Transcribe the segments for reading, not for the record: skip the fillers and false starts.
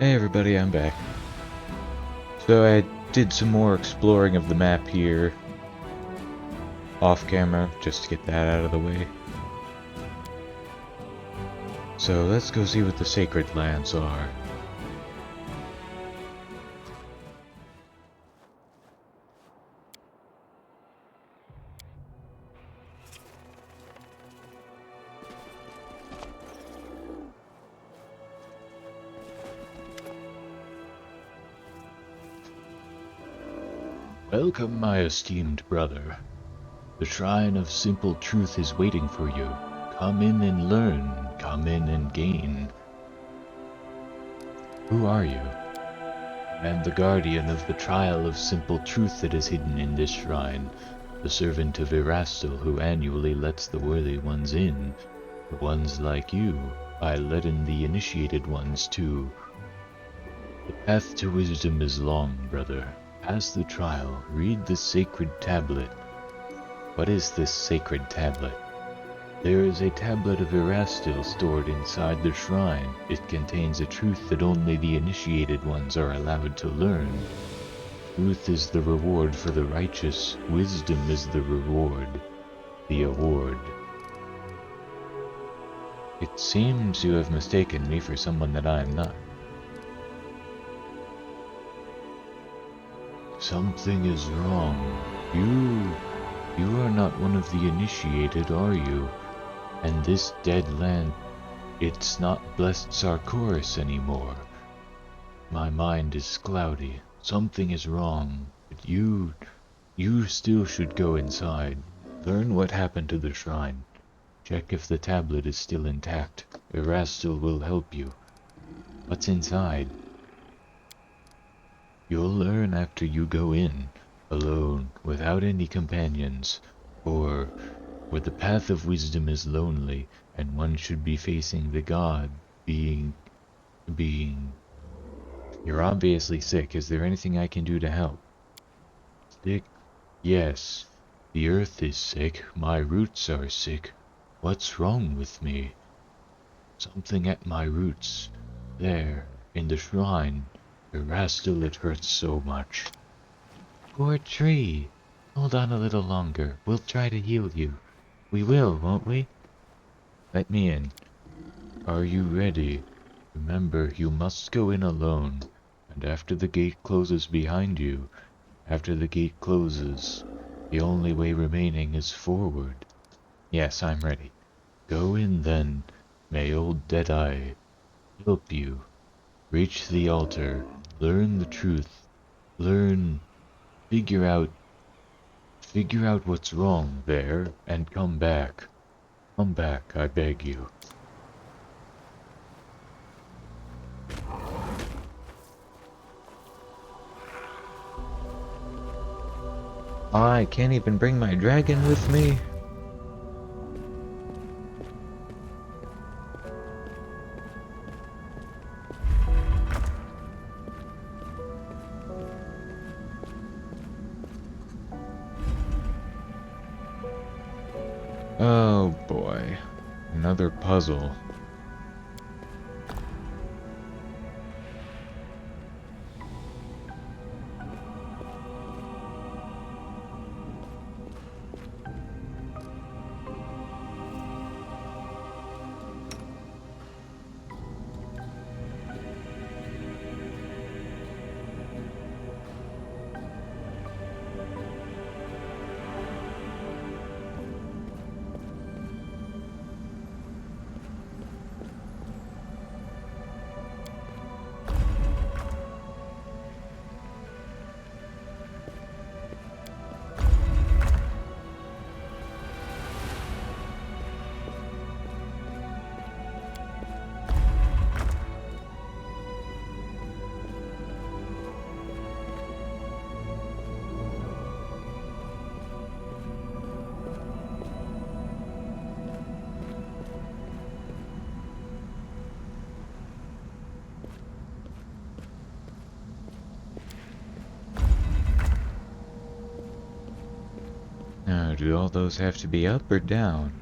Hey everybody, I'm back. So I did some more exploring of the map here, off camera, just to get that out of the way. So let's go see what the sacred lands are. Welcome, my esteemed brother. The shrine of simple truth is waiting for you. Come in and learn. Come in and gain. Who are you? I am the guardian of the trial of simple truth that is hidden in this shrine, the servant of Erastil who annually lets the worthy ones in. The ones like you, I let in the initiated ones too. The path to wisdom is long, brother. Pass the trial, read the sacred tablet. What is this sacred tablet? There is a tablet of Erastil stored inside the shrine. It contains a truth that only the initiated ones are allowed to learn. Truth is the reward for the righteous. Wisdom is the reward, the award. It seems you have mistaken me for someone that I am not. Something is wrong. You are not one of the initiated, are you? And this dead land, it's not blessed Sarkoris anymore. My mind is cloudy. Something is wrong. But you still should go inside. Learn what happened to the shrine. Check if the tablet is still intact. Erastil will help you. What's inside? You'll learn after you go in, alone, without any companions, for the path of wisdom is lonely, and one should be facing the god, being... You're obviously sick. Is there anything I can do to help? Sick? Yes. The earth is sick, my roots are sick. What's wrong with me? Something at my roots. There, in the shrine. Erastil, it hurts so much. Poor tree. Hold on a little longer. We'll try to heal you. We will, won't we? Let me in. Are you ready? Remember, you must go in alone, and after the gate closes behind you, after the gate closes, the only way remaining is forward. Yes, I'm ready. Go in then. May old Deadeye help you. Reach the altar. Learn the truth. Figure out what's wrong there, and come back. Come back, I beg you. I can't even bring my dragon with me. Oh boy, another puzzle. Now, do all those have to be up or down?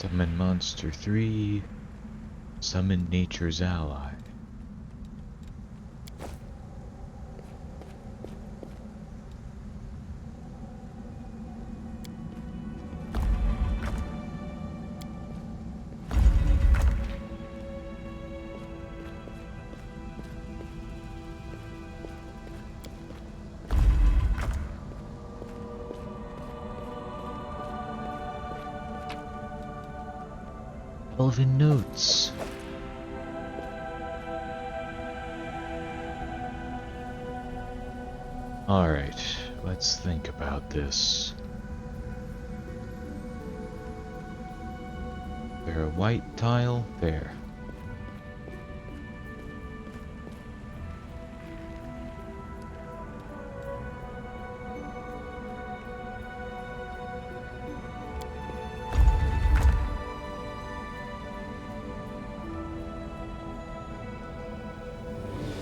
Summon monster 3. Summon nature's ally. Elven notes. Alright, let's think about this. There a white tile? There.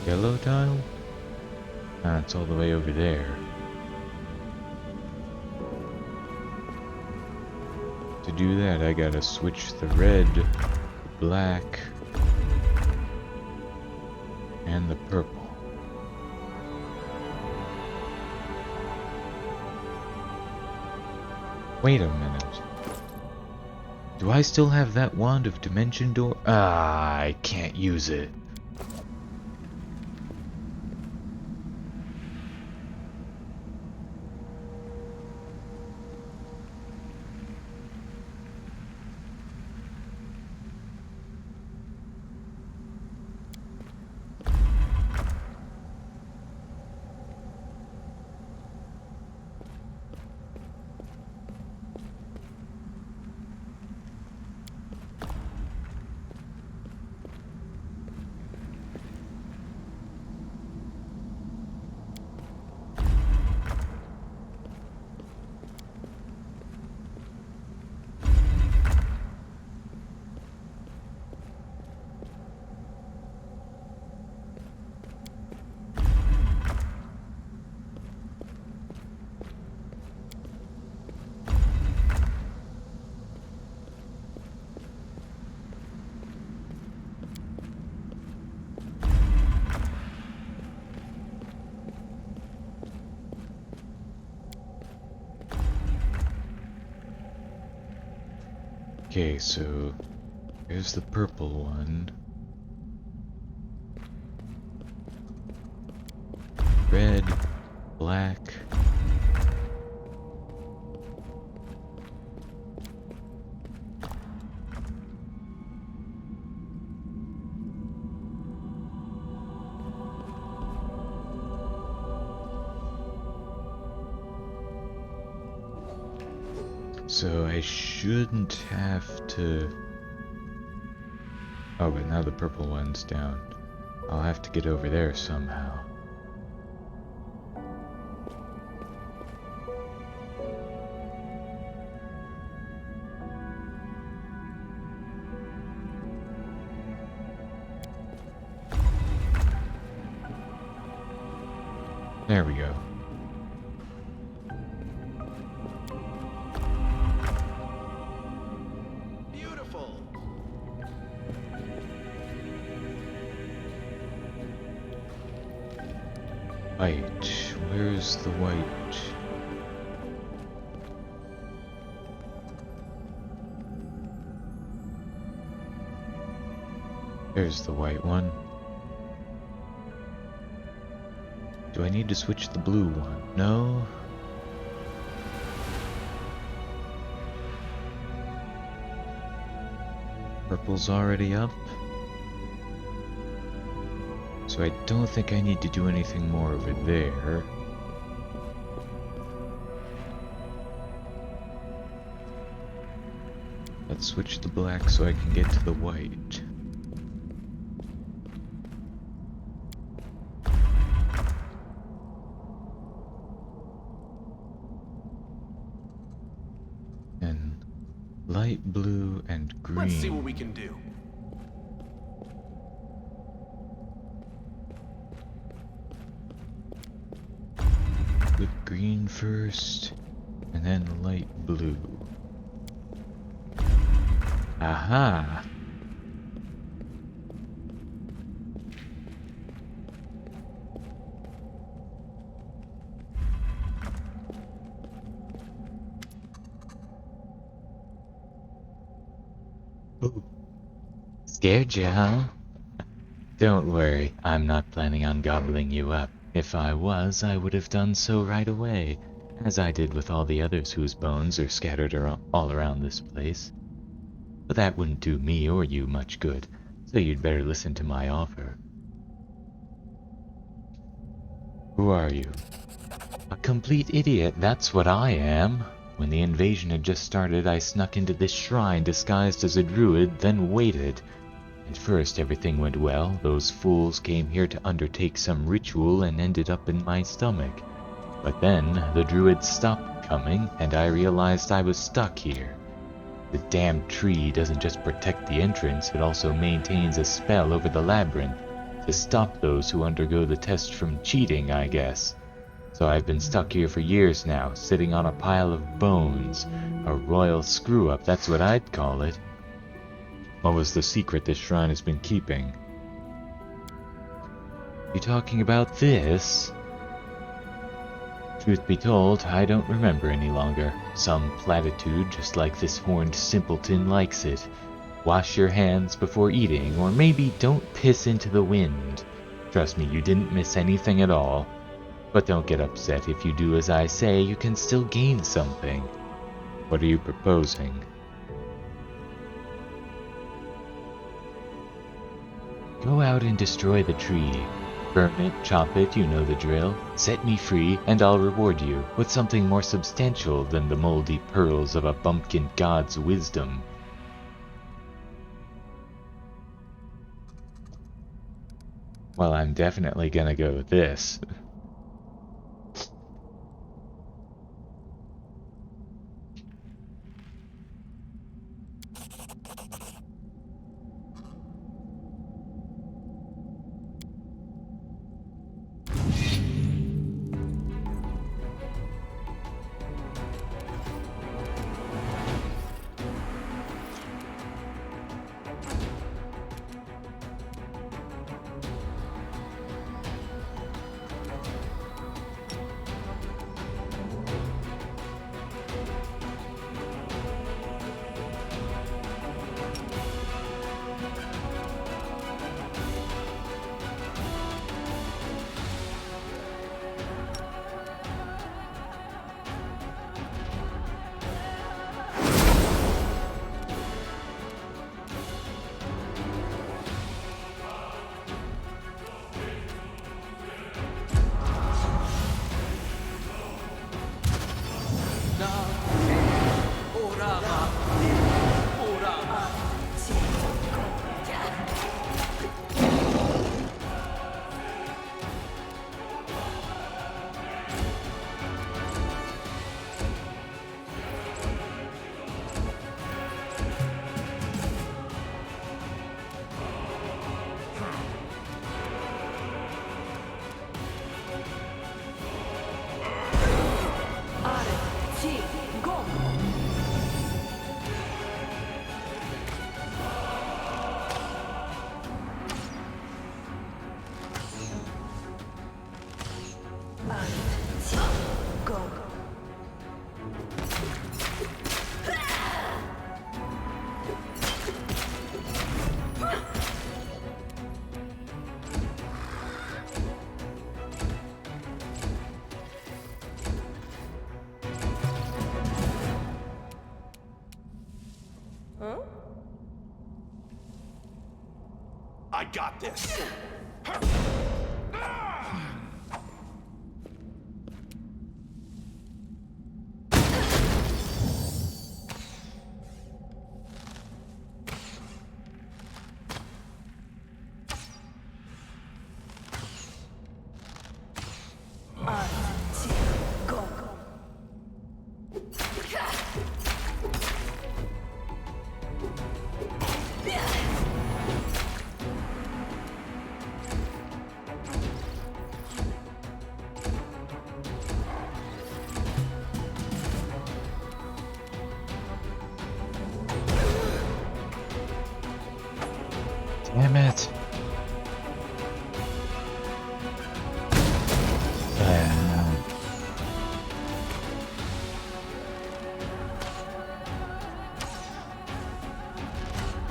Yellow tile? Ah, it's all the way over there. To do that, I gotta switch the red, the black, and the purple. Wait a minute. Do I still have that wand of dimension door? Ah, I can't use it. Okay, so here's the purple one. Red, black. So I shouldn't have to... Oh, but now the purple one's down. I'll have to get over there somehow. There we go. White. Where's the white? There's the white one. Do I need to switch the blue one? No. Purple's already up. So I don't think I need to do anything more over there. Let's switch the black so I can get to the white. And light blue and green. Let's see what we can do. With green first, and then light blue. Aha! Ooh. Scared you, huh? Don't worry, I'm not planning on gobbling you up. If I was, I would have done so right away, as I did with all the others whose bones are scattered all around this place. But that wouldn't do me or you much good, so you'd better listen to my offer. Who are you? A complete idiot, that's what I am. When the invasion had just started, I snuck into this shrine disguised as a druid, then waited. At first everything went well. Those fools came here to undertake some ritual and ended up in my stomach. But then the druids stopped coming, and I realized I was stuck here. The damn tree doesn't just protect the entrance, it also maintains a spell over the labyrinth to stop those who undergo the test from cheating, I guess. So I've been stuck here for years now, sitting on a pile of bones. A royal screw-up, that's what I'd call it. What was the secret this shrine has been keeping? You talking about this? Truth be told, I don't remember any longer. Some platitude just like this horned simpleton likes it. Wash your hands before eating, or maybe don't piss into the wind. Trust me, you didn't miss anything at all. But don't get upset. If you do as I say, you can still gain something. What are you proposing? Go out and destroy the tree. Burn it, chop it, you know the drill. Set me free, and I'll reward you with something more substantial than the moldy pearls of a bumpkin god's wisdom. Well, I'm definitely gonna go with this. I got this.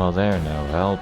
Well, they're no help.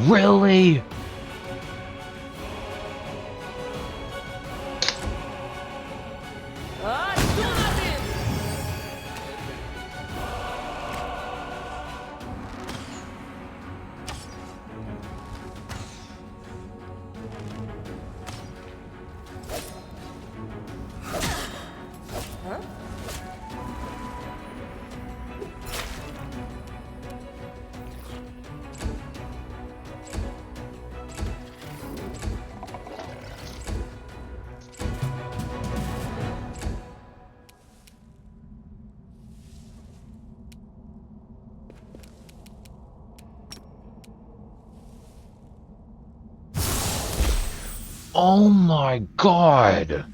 Really? Oh my god!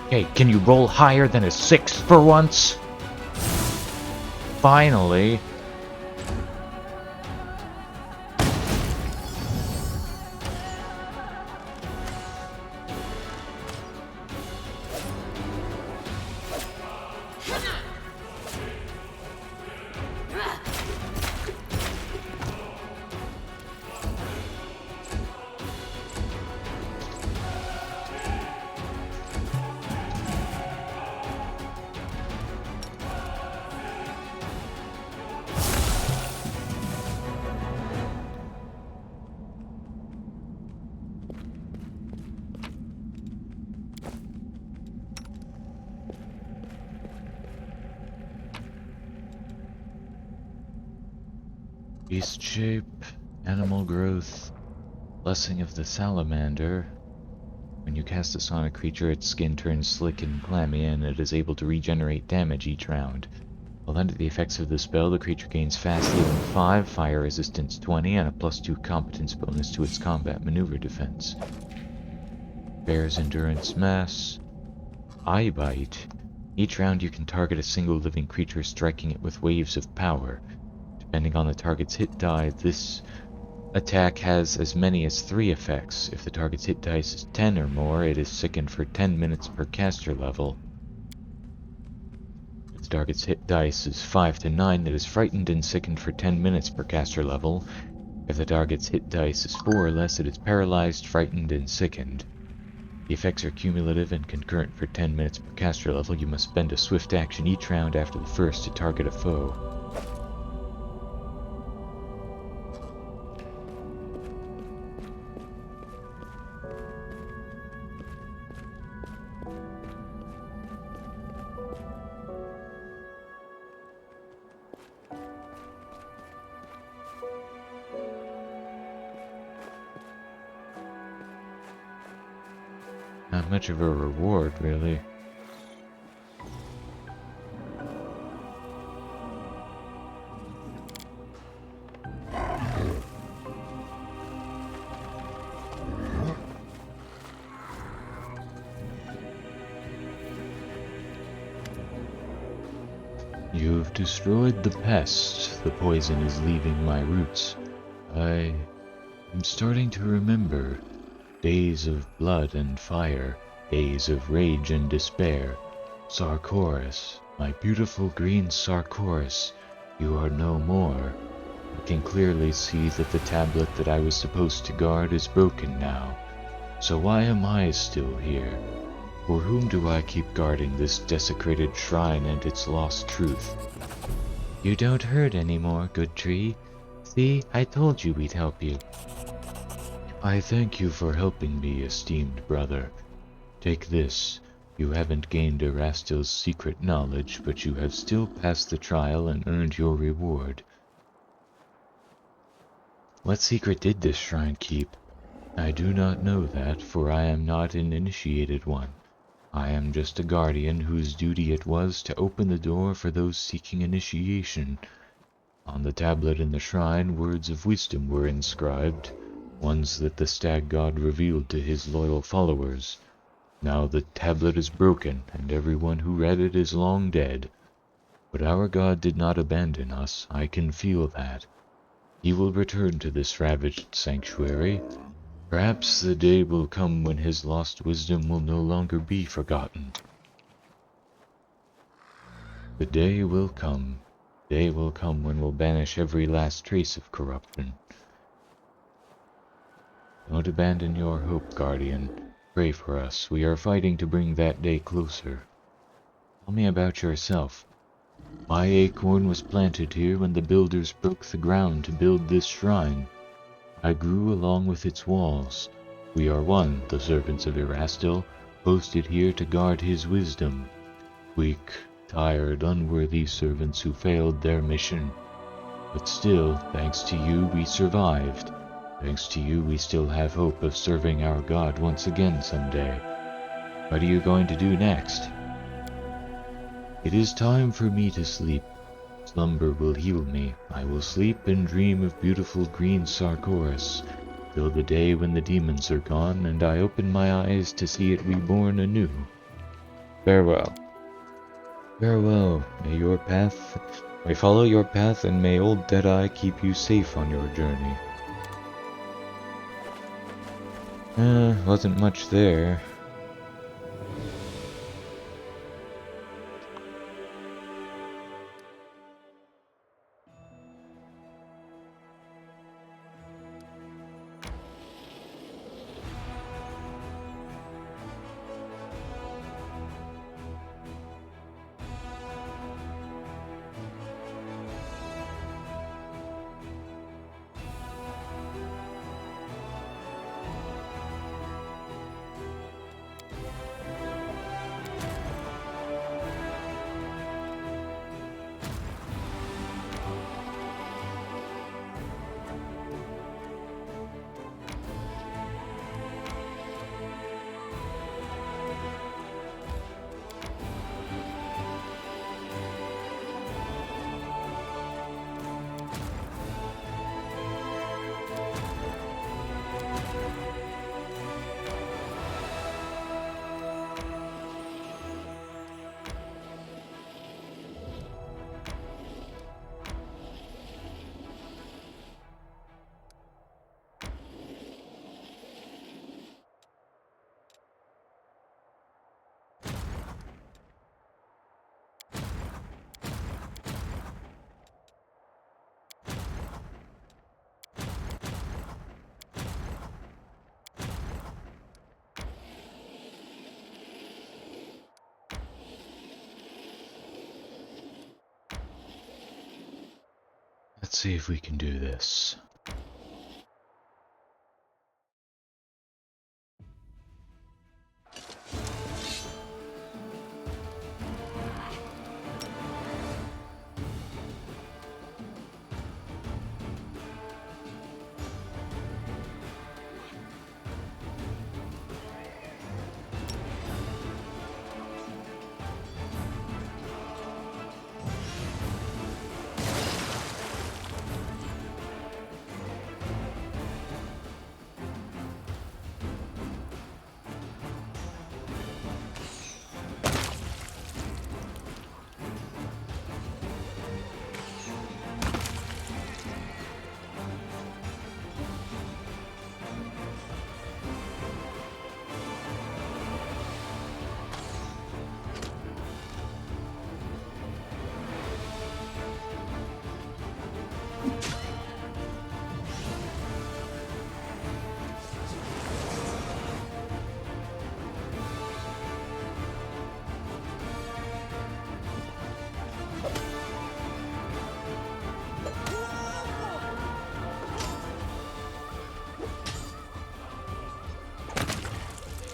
Hey, can you roll higher than a 6 for once? Finally. Beast shape, animal growth, blessing of the salamander. When you cast this on a creature, its skin turns slick and clammy, and it is able to regenerate damage each round. While under the effects of the spell, the creature gains fast healing 5, fire resistance 20, and a +2 competence bonus to its combat maneuver defense. Bear's endurance mass. Eye bite. Each round you can target a single living creature, striking it with waves of power. Depending on the target's hit die, this attack has as many as 3 effects. If the target's hit dice is 10 or more, it is sickened for 10 minutes per caster level. If the target's hit dice is 5 to 9, it is frightened and sickened for 10 minutes per caster level. If the target's hit dice is 4 or less, it is paralyzed, frightened, and sickened. The effects are cumulative and concurrent for 10 minutes per caster level. You must spend a swift action each round after the first to target a foe. Not much of a reward, really. You've destroyed the pest. The poison is leaving my roots. I am starting to remember. Days of blood and fire, days of rage and despair. Sarkoris, my beautiful green Sarkoris, You are no more. I can clearly see that the tablet that I was supposed to guard is broken now. So why am I still here? For whom do I keep guarding this desecrated shrine and its lost truth? You don't hurt anymore, good tree. See, I told you we'd help you. I thank you for helping me, esteemed brother. Take this. You haven't gained Erastil's secret knowledge, but you have still passed the trial and earned your reward. What secret did this shrine keep? I do not know that, for I am not an initiated one. I am just a guardian whose duty it was to open the door for those seeking initiation. On the tablet in the shrine, words of wisdom were inscribed, ones that the stag god revealed to his loyal followers. Now the tablet is broken, and everyone who read it is long dead. But our god did not abandon us, I can feel that. He will return to this ravaged sanctuary. Perhaps the day will come when his lost wisdom will no longer be forgotten. The day will come. Day will come when we'll banish every last trace of corruption. Don't abandon your hope, Guardian. Pray for us. We are fighting to bring that day closer. Tell me about yourself. My acorn was planted here when the builders broke the ground to build this shrine. I grew along with its walls. We are one, the servants of Erastil, posted here to guard his wisdom. Weak, tired, unworthy servants who failed their mission. But still, thanks to you, we survived. Thanks to you, we still have hope of serving our God once again someday. What are you going to do next? It is time for me to sleep. Slumber will heal me. I will sleep and dream of beautiful green Sarkoris, till the day when the demons are gone and I open my eyes to see it reborn anew. Farewell. Farewell. May follow your path, and may old Deadeye keep you safe on your journey. Wasn't much there. Let's see if we can do this.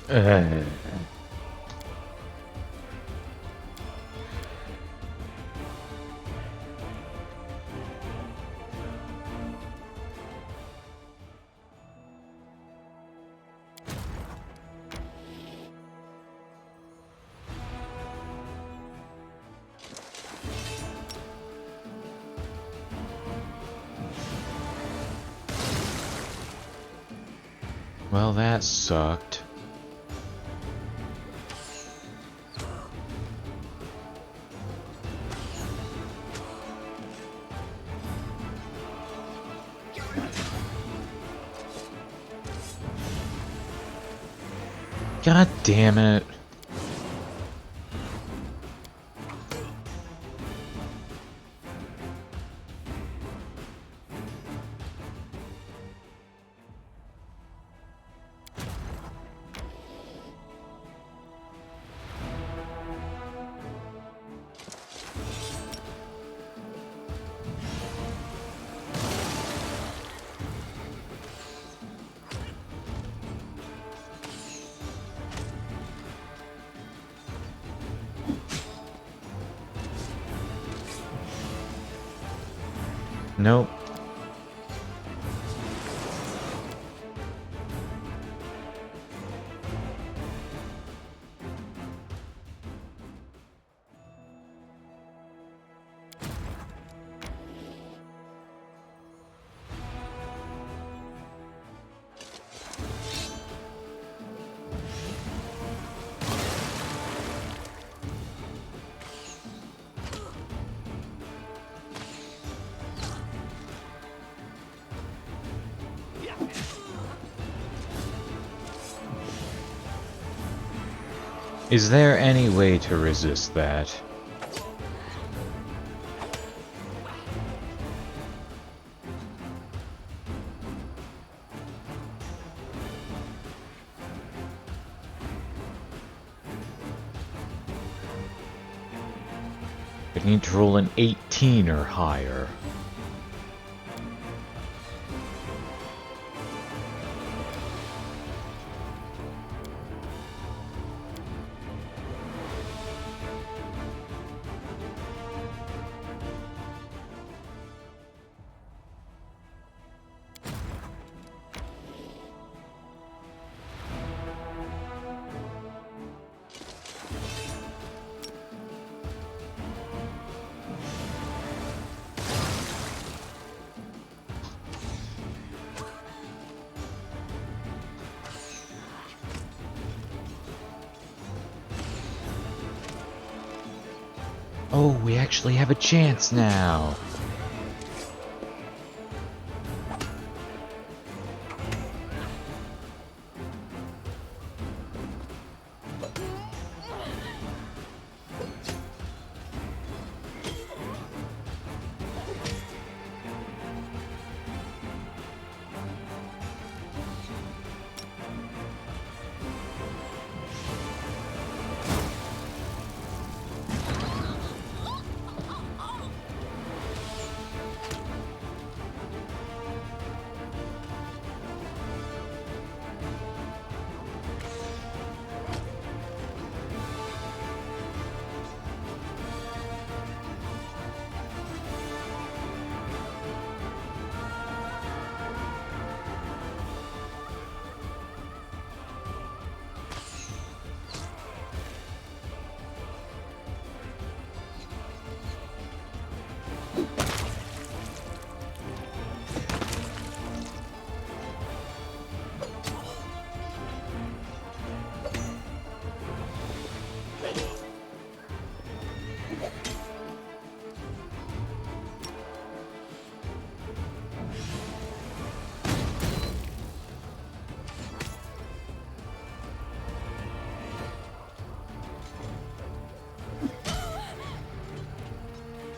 Uh. Well, that sucked. God damn it. Nope. Is there any way to resist that? I need to roll an 18 or higher. Oh, we actually have a chance now.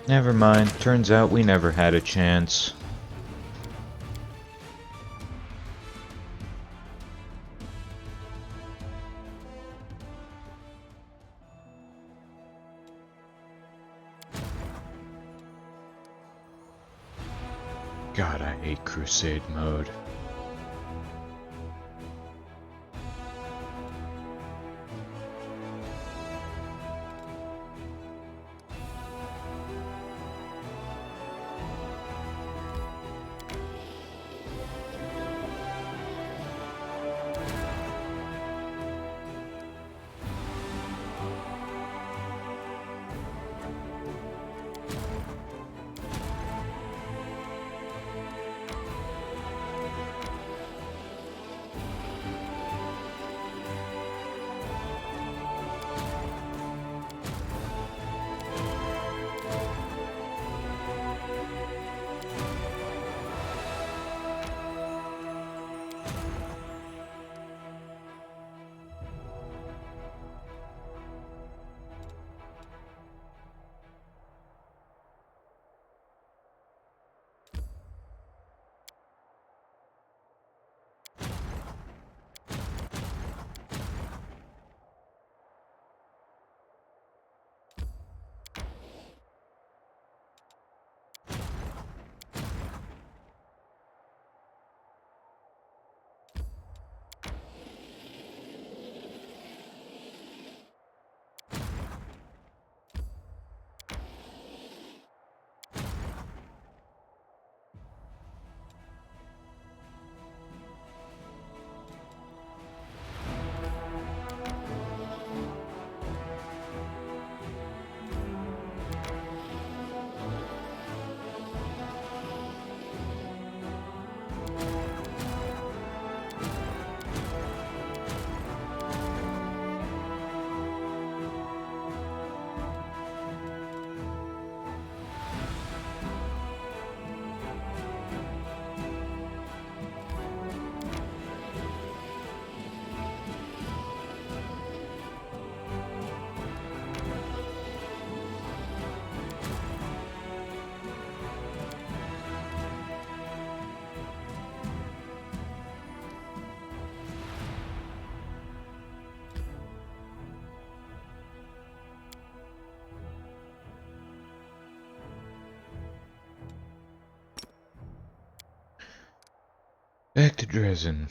Never mind. Turns out we never had a chance. God, I hate Crusade mode. Dresden.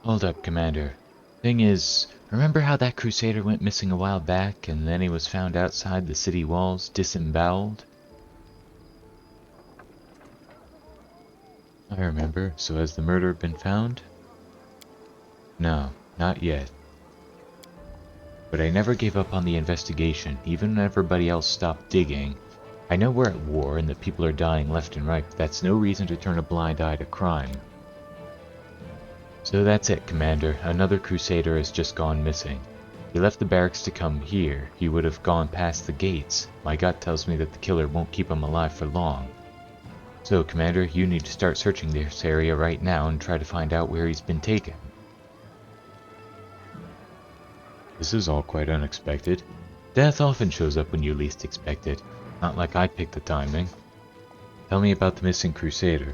Hold up, Commander. Thing is, remember how that crusader went missing a while back and then he was found outside the city walls, disemboweled? I remember. So has the murderer been found? No, not yet. But I never gave up on the investigation, even when everybody else stopped digging. I know we're at war and that people are dying left and right, but that's no reason to turn a blind eye to crime. So that's it, Commander. Another crusader has just gone missing. He left the barracks to come here. He would have gone past the gates. My gut tells me that the killer won't keep him alive for long. So, Commander, you need to start searching this area right now and try to find out where he's been taken. This is all quite unexpected. Death often shows up when you least expect it. Not like I picked the timing. Tell me about the missing crusader.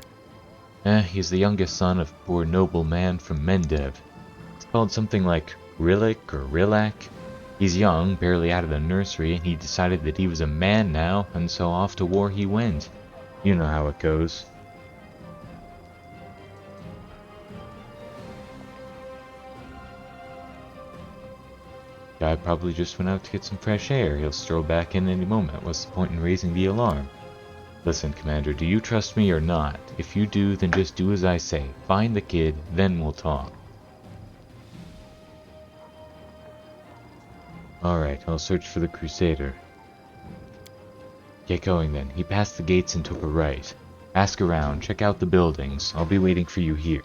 He's the youngest son of a poor nobleman from Mendev. It's called something like Rillik or Rilak. He's young, barely out of the nursery, and he decided that he was a man now, and so off to war he went. You know how it goes. Guy probably just went out to get some fresh air. He'll stroll back in any moment. What's the point in raising the alarm? Listen, Commander, do you trust me or not? If you do, then just do as I say. Find the kid, then we'll talk. Alright, I'll search for the crusader. Get going then. He passed the gates and took a right. Ask around, check out the buildings. I'll be waiting for you here.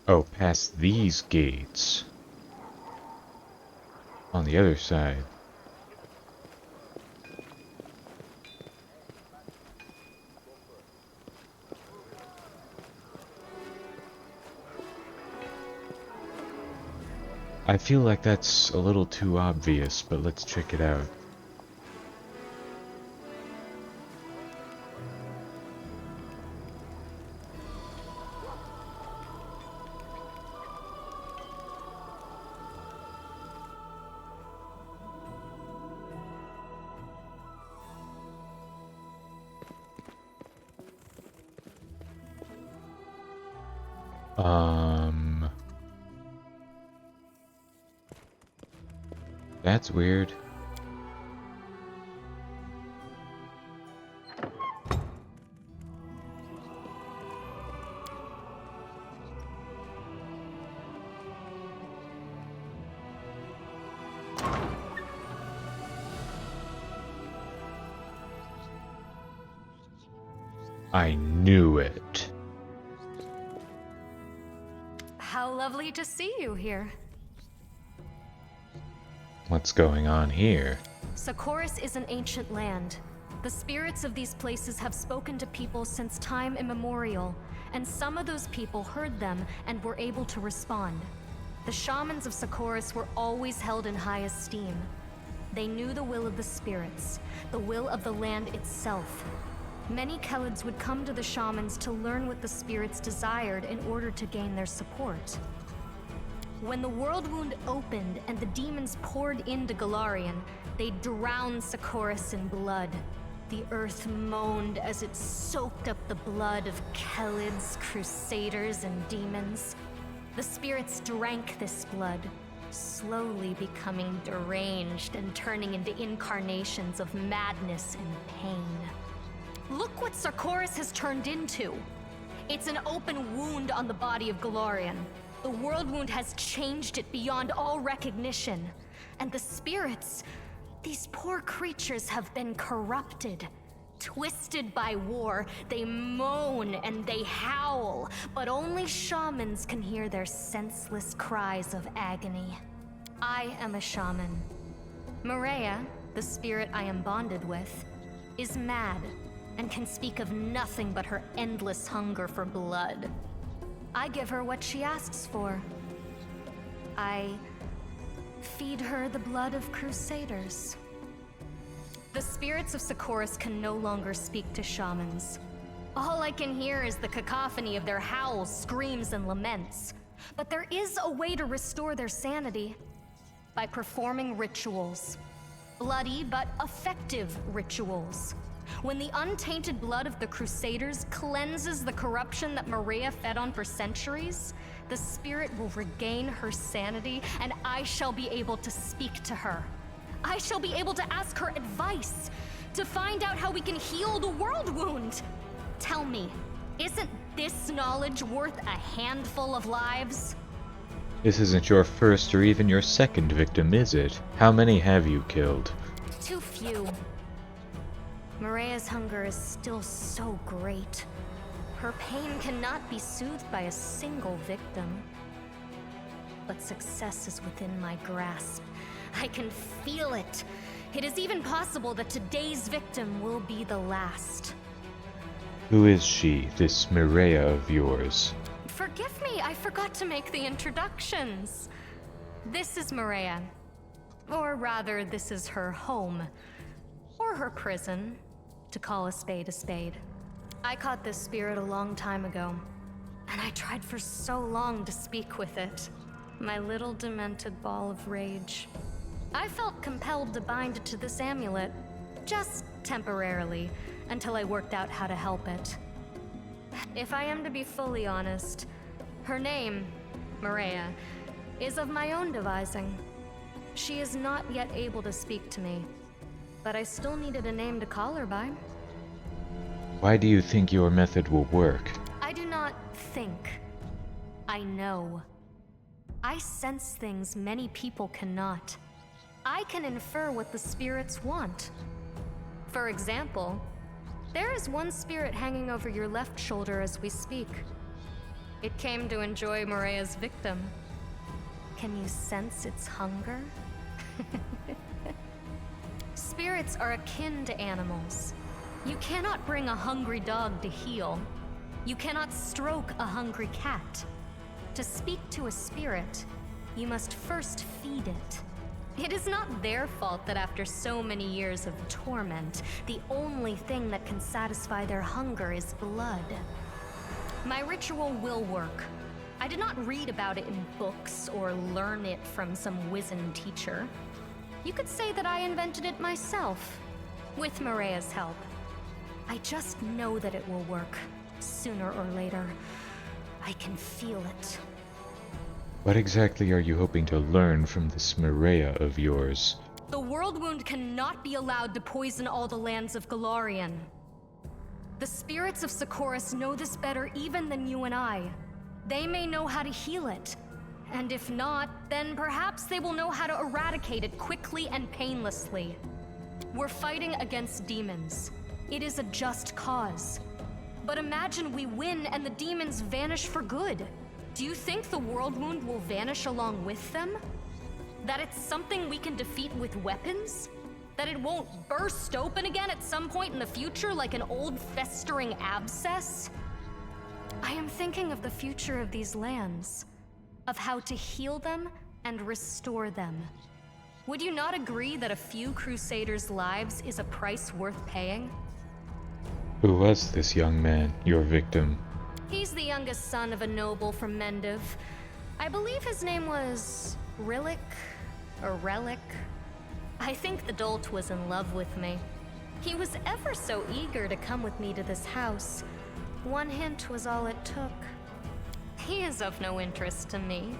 Oh, past these gates. On the other side. I feel like that's a little too obvious, but let's check it out. That's weird. I knew it. How lovely to see you here. What's going on here? Socorus is an ancient land. The spirits of these places have spoken to people since time immemorial, and some of those people heard them and were able to respond. The shamans of Socorus were always held in high esteem. They knew the will of the spirits, the will of the land itself. Many Kelids would come to the shamans to learn what the spirits desired in order to gain their support. When the world wound opened and the demons poured into Galarian, they drowned Socorus in blood. The earth moaned as it soaked up the blood of Kelids, crusaders, and demons. The spirits drank this blood, slowly becoming deranged and turning into incarnations of madness and pain. Look what Socorus has turned into! It's an open wound on the body of Galarian. The world wound has changed it beyond all recognition. And the spirits, these poor creatures have been corrupted. Twisted by war, they moan and they howl, but only shamans can hear their senseless cries of agony. I am a shaman. Maria, the spirit I am bonded with, is mad and can speak of nothing but her endless hunger for blood. I give her what she asks for. I feed her the blood of crusaders. The spirits of Socorus can no longer speak to shamans. All I can hear is the cacophony of their howls, screams, and laments. But there is a way to restore their sanity. By performing rituals. Bloody but effective rituals. When the untainted blood of the Crusaders cleanses the corruption that Maria fed on for centuries, the spirit will regain her sanity and I shall be able to speak to her. I shall be able to ask her advice, to find out how we can heal the world wound. Tell me, isn't this knowledge worth a handful of lives? This isn't your first or even your second victim, is it? How many have you killed? Too few. Maria's hunger is still so great. Her pain cannot be soothed by a single victim. But success is within my grasp. I can feel it. It is even possible that today's victim will be the last. Who is she, this Mireia of yours? Forgive me, I forgot to make the introductions. This is Maria. Or rather, this is her home. Or her prison, to call a spade a spade. I caught this spirit a long time ago, and I tried for so long to speak with it. My little demented ball of rage. I felt compelled to bind it to this amulet, just temporarily, until I worked out how to help it. If I am to be fully honest, her name, Maria, is of my own devising. She is not yet able to speak to me, but I still needed a name to call her by. Why do you think your method will work? I do not think. I know. I sense things many people cannot. I can infer what the spirits want. For example, there is one spirit hanging over your left shoulder as we speak. It came to enjoy Maria's victim. Can you sense its hunger? Spirits are akin to animals. You cannot bring a hungry dog to heal. You cannot stroke a hungry cat. To speak to a spirit, you must first feed it. It is not their fault that after so many years of torment, the only thing that can satisfy their hunger is blood. My ritual will work. I did not read about it in books or learn it from some wizened teacher. You could say that I invented it myself, with Maria's help. I just know that it will work, sooner or later. I can feel it. What exactly are you hoping to learn from this Mireia of yours? The world wound cannot be allowed to poison all the lands of Galarian. The spirits of Socorus know this better even than you and I. They may know how to heal it. And if not, then perhaps they will know how to eradicate it quickly and painlessly. We're fighting against demons. It is a just cause. But imagine we win and the demons vanish for good. Do you think the world wound will vanish along with them? That it's something we can defeat with weapons? That it won't burst open again at some point in the future like an old festering abscess? I am thinking of the future of these lands, of how to heal them and restore them. Would you not agree that a few Crusaders' lives is a price worth paying? Who was this young man, your victim? He's the youngest son of a noble from Mendiv. I believe his name was Rillick or Relic. I think the dolt was in love with me. He was ever so eager to come with me to this house. One hint was all it took. He is of no interest to me.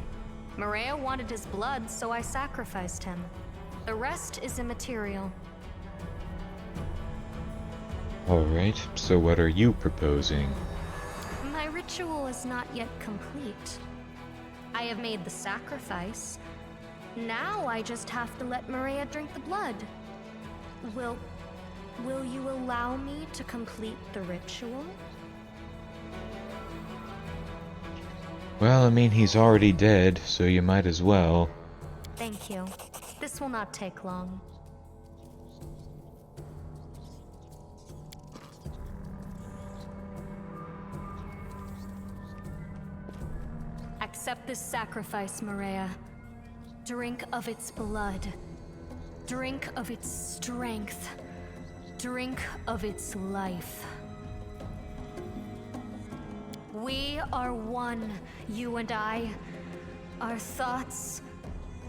Maria wanted his blood, so I sacrificed him. The rest is immaterial. Alright, so what are you proposing? My ritual is not yet complete. I have made the sacrifice. Now I just have to let Maria drink the blood. Will you allow me to complete the ritual? Well, I mean, he's already dead, so you might as well. Thank you. This will not take long. Accept this sacrifice, Maria. Drink of its blood. Drink of its strength. Drink of its life. We are one, you and I. Our thoughts,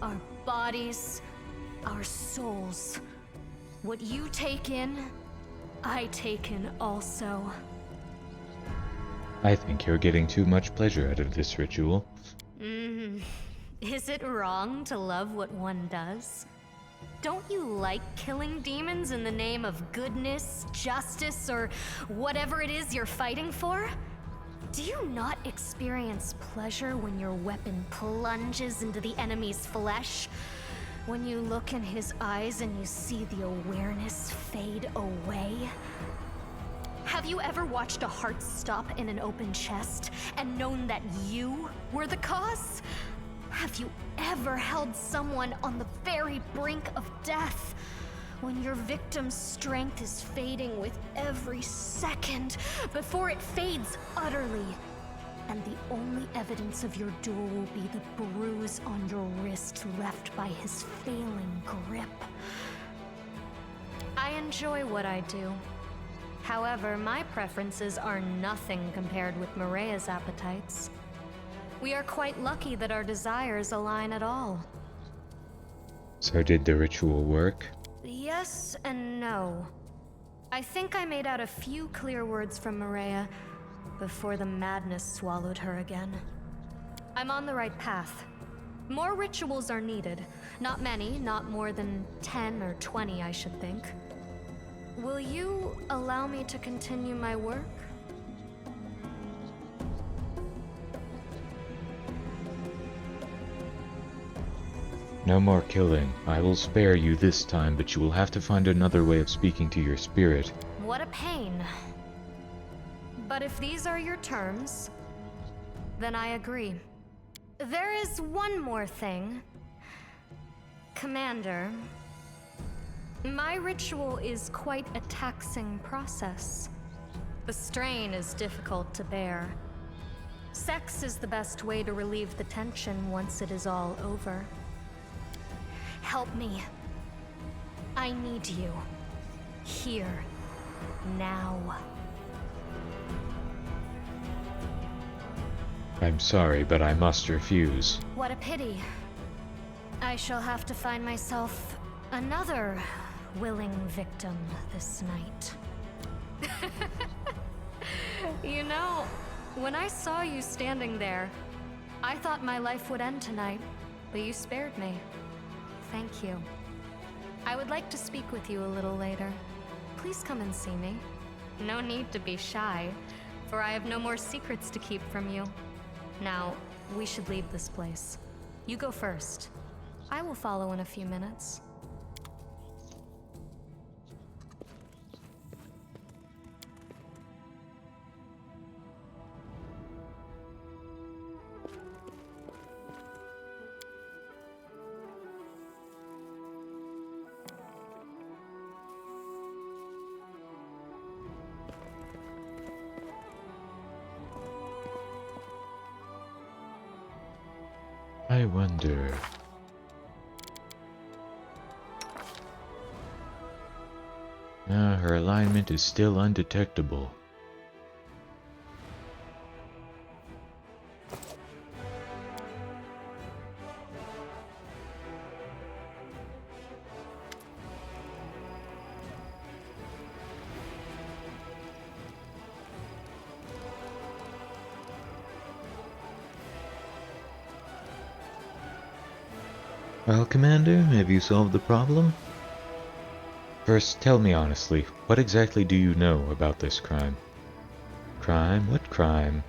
our bodies, our souls. What you take in, I take in also. I think you're getting too much pleasure out of this ritual. Is it wrong to love what one does? Don't you like killing demons in the name of goodness, justice, or whatever it is you're fighting for? Do you not experience pleasure when your weapon plunges into the enemy's flesh? When you look in his eyes and you see the awareness fade away? Have you ever watched a heart stop in an open chest and known that you were the cause? Have you ever held someone on the very brink of death? When your victim's strength is fading with every second before it fades utterly, and the only evidence of your duel will be the bruise on your wrist left by his failing grip. I enjoy what I do. However, my preferences are nothing compared with Maria's appetites. We are quite lucky that our desires align at all. So did the ritual work? Yes and no. I think I made out a few clear words from Maria before the madness swallowed her again. I'm on the right path. More rituals are needed. Not many, not more than 10 or 20, I should think. Will you allow me to continue my work? No more killing. I will spare you this time, but you will have to find another way of speaking to your spirit. What a pain. But if these are your terms, then I agree. There is one more thing. Commander, my ritual is quite a taxing process. The strain is difficult to bear. Sex is the best way to relieve the tension once it is all over. Help me. I need you. Here. Now. I'm sorry, but I must refuse. What a pity. I shall have to find myself another willing victim this night. You know, when I saw you standing there, I thought my life would end tonight, but you spared me. Thank you. I would like to speak with you a little later. Please come and see me. No need to be shy, for I have no more secrets to keep from you. Now, we should leave this place. You go first. I will follow in a few minutes. I wonder... her alignment is still undetectable. Well, Commander, have you solved the problem? First, tell me honestly, what exactly do you know about this crime? Crime? What crime?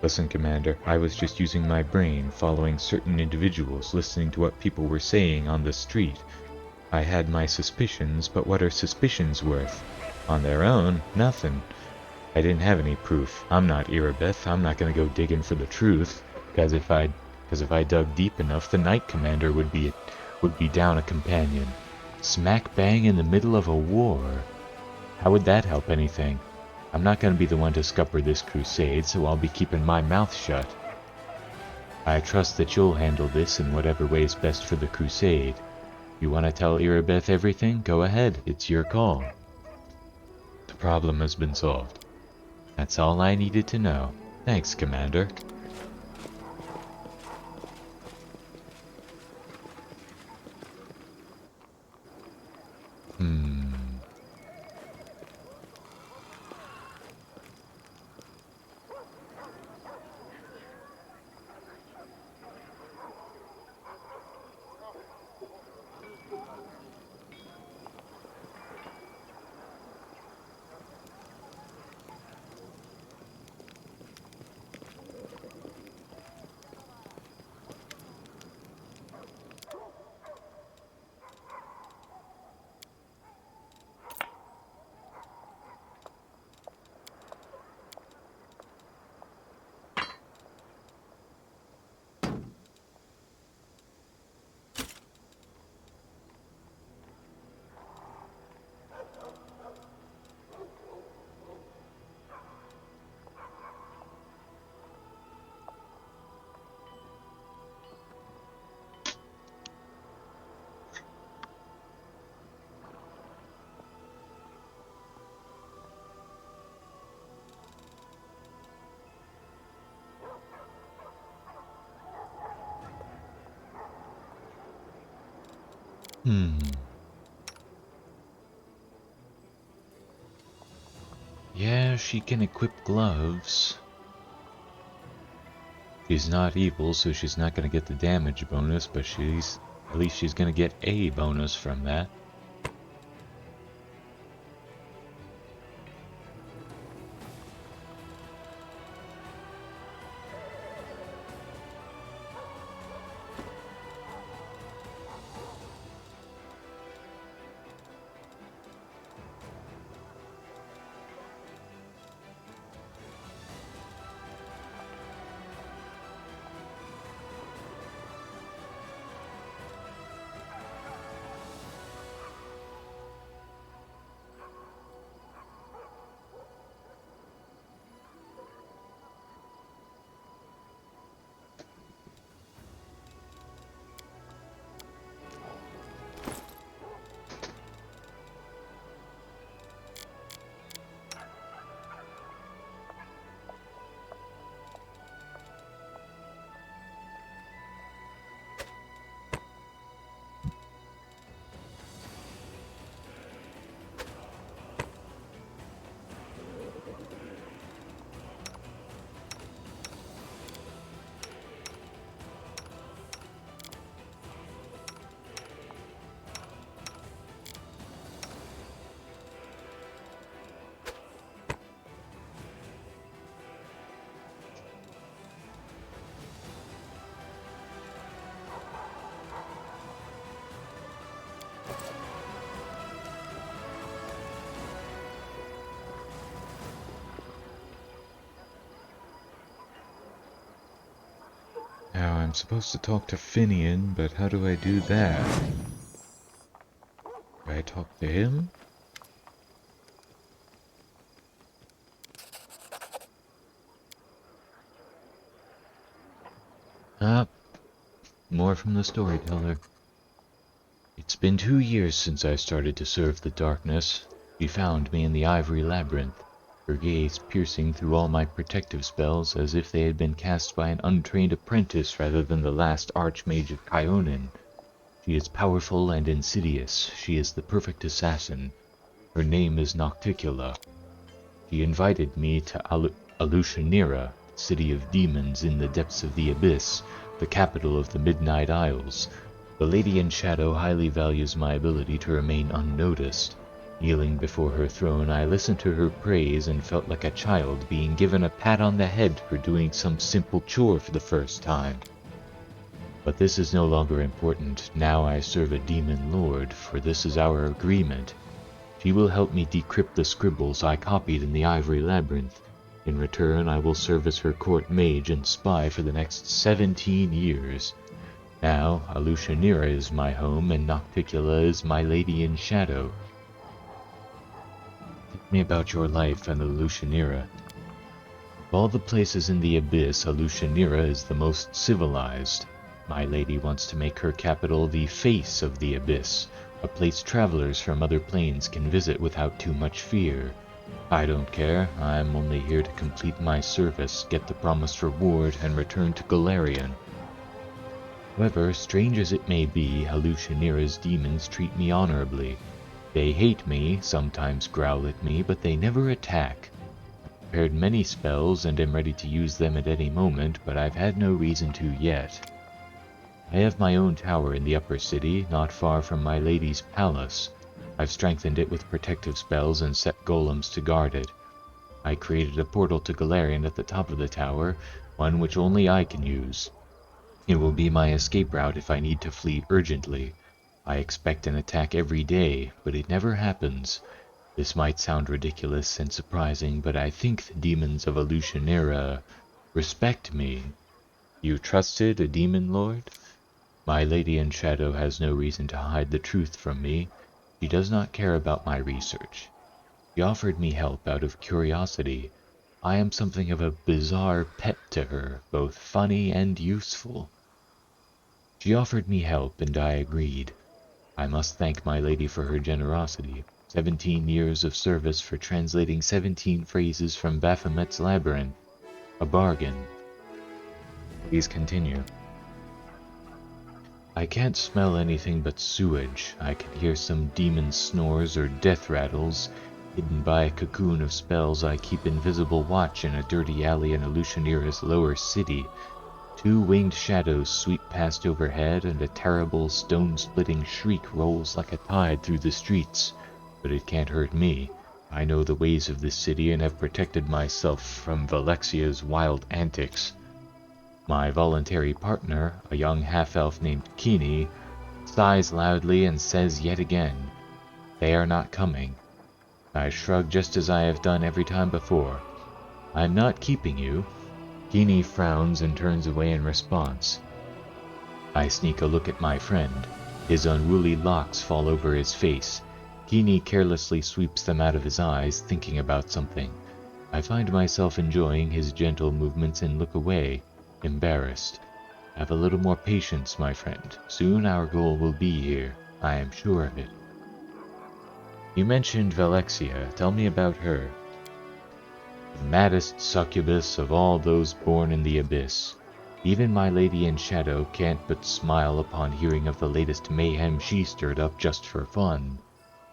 Listen, Commander, I was just using my brain, following certain individuals, listening to what people were saying on the street. I had my suspicions, but what are suspicions worth? On their own, nothing. I didn't have any proof. I'm not Erebeth. I'm not gonna go digging for the truth. Because if I dug deep enough, the Knight Commander would be down a companion. Smack bang in the middle of a war. How would that help anything? I'm not gonna be the one to scupper this crusade, so I'll be keeping my mouth shut. I trust that you'll handle this in whatever way is best for the crusade. You want to tell Erebeth everything? Go ahead, it's your call. The problem has been solved. That's all I needed to know. Thanks, Commander. Yeah, she can equip gloves. She's not evil, so she's not gonna get the damage bonus, but at least she's gonna get a bonus from that. Now I'm supposed to talk to Finian, but how do I do that? Do I talk to him? More from the storyteller. It's been 2 years since I started to serve the darkness. She found me in the Ivory Labyrinth, her gaze piercing through all my protective spells as if they had been cast by an untrained apprentice rather than the last Archmage of Kyonin. She is powerful and insidious. She is the perfect assassin. Her name is Nocticula. She invited me to Alushanira, city of demons in the depths of the abyss, the capital of the Midnight Isles. The Lady in Shadow highly values my ability to remain unnoticed. Kneeling before her throne, I listened to her praise and felt like a child being given a pat on the head for doing some simple chore for the first time. But this is no longer important. Now I serve a demon lord, for this is our agreement. She will help me decrypt the scribbles I copied in the Ivory Labyrinth. In return, I will serve as her court mage and spy for the next 17 years. Now, Alushanira is my home, and Nocticula is my lady in shadow. Tell me about your life and Alushanira. Of all the places in the Abyss, Alushanira is the most civilized. My lady wants to make her capital the face of the Abyss, a place travelers from other planes can visit without too much fear. I don't care. I'm only here to complete my service, get the promised reward, and return to Galarian. However, strange as it may be, Alushanira's demons treat me honorably. They hate me, sometimes growl at me, but they never attack. I've prepared many spells and am ready to use them at any moment, but I've had no reason to yet. I have my own tower in the upper city, not far from my lady's palace. I've strengthened it with protective spells and set golems to guard it. I created a portal to Galarian at the top of the tower, one which only I can use. It will be my escape route if I need to flee urgently. I expect an attack every day, but it never happens. This might sound ridiculous and surprising, but I think the demons of Alushanira respect me. You trusted a demon lord? My lady in shadow has no reason to hide the truth from me. She does not care about my research. She offered me help out of curiosity. I am something of a bizarre pet to her, both funny and useful. She offered me help, and I agreed. I must thank my lady for her generosity. 17 years of service for translating 17 phrases from Baphomet's Labyrinth. A bargain. Please continue. I can't smell anything but sewage. I can hear some demon snores or death rattles. Hidden by a cocoon of spells, I keep invisible watch in a dirty alley in Alushanira's lower city. 2 winged shadows sweep past overhead, and a terrible stone-splitting shriek rolls like a tide through the streets. But it can't hurt me. I know the ways of this city and have protected myself from Valexia's wild antics. My voluntary partner, a young half-elf named Kini, sighs loudly and says yet again, "They are not coming." I shrug just as I have done every time before. "I'm not keeping you." Kini frowns and turns away in response. I sneak a look at my friend. His unruly locks fall over his face. Kini carelessly sweeps them out of his eyes, thinking about something. I find myself enjoying his gentle movements and look away, embarrassed. Have a little more patience, my friend. Soon our goal will be here. I am sure of it. You mentioned Valexia. Tell me about her. The maddest succubus of all those born in the Abyss. Even my lady in shadow can't but smile upon hearing of the latest mayhem she stirred up just for fun.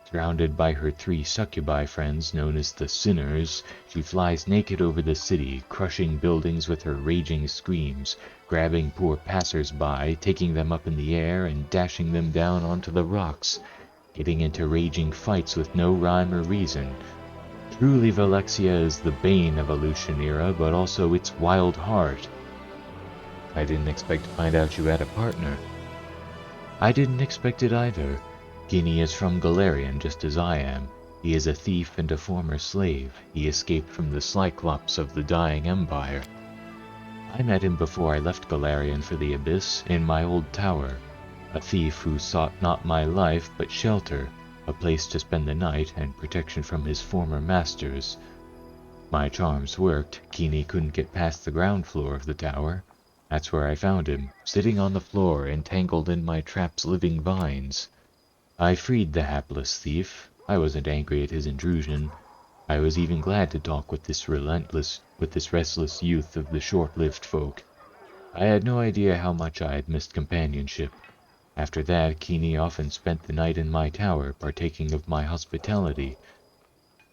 Surrounded by her 3 succubi friends known as the Sinners, she flies naked over the city, crushing buildings with her raging screams, grabbing poor passers-by, taking them up in the air and dashing them down onto the rocks, getting into raging fights with no rhyme or reason. Truly, Valexia is the bane of Alushanira, but also its wild heart. I didn't expect to find out you had a partner. I didn't expect it either. Kini is from Galarian, just as I am. He is a thief and a former slave. He escaped from the Cyclops of the dying empire. I met him before I left Galarian for the Abyss, in my old tower. A thief who sought not my life, but shelter, a place to spend the night, and protection from his former masters. My charms worked. Kini couldn't get past the ground floor of the tower. That's where I found him, sitting on the floor, entangled in my trap's living vines. I freed the hapless thief. I wasn't angry at his intrusion. I was even glad to talk with this restless youth of the short-lived folk. I had no idea how much I had missed companionship. After that, Kini often spent the night in my tower, partaking of my hospitality.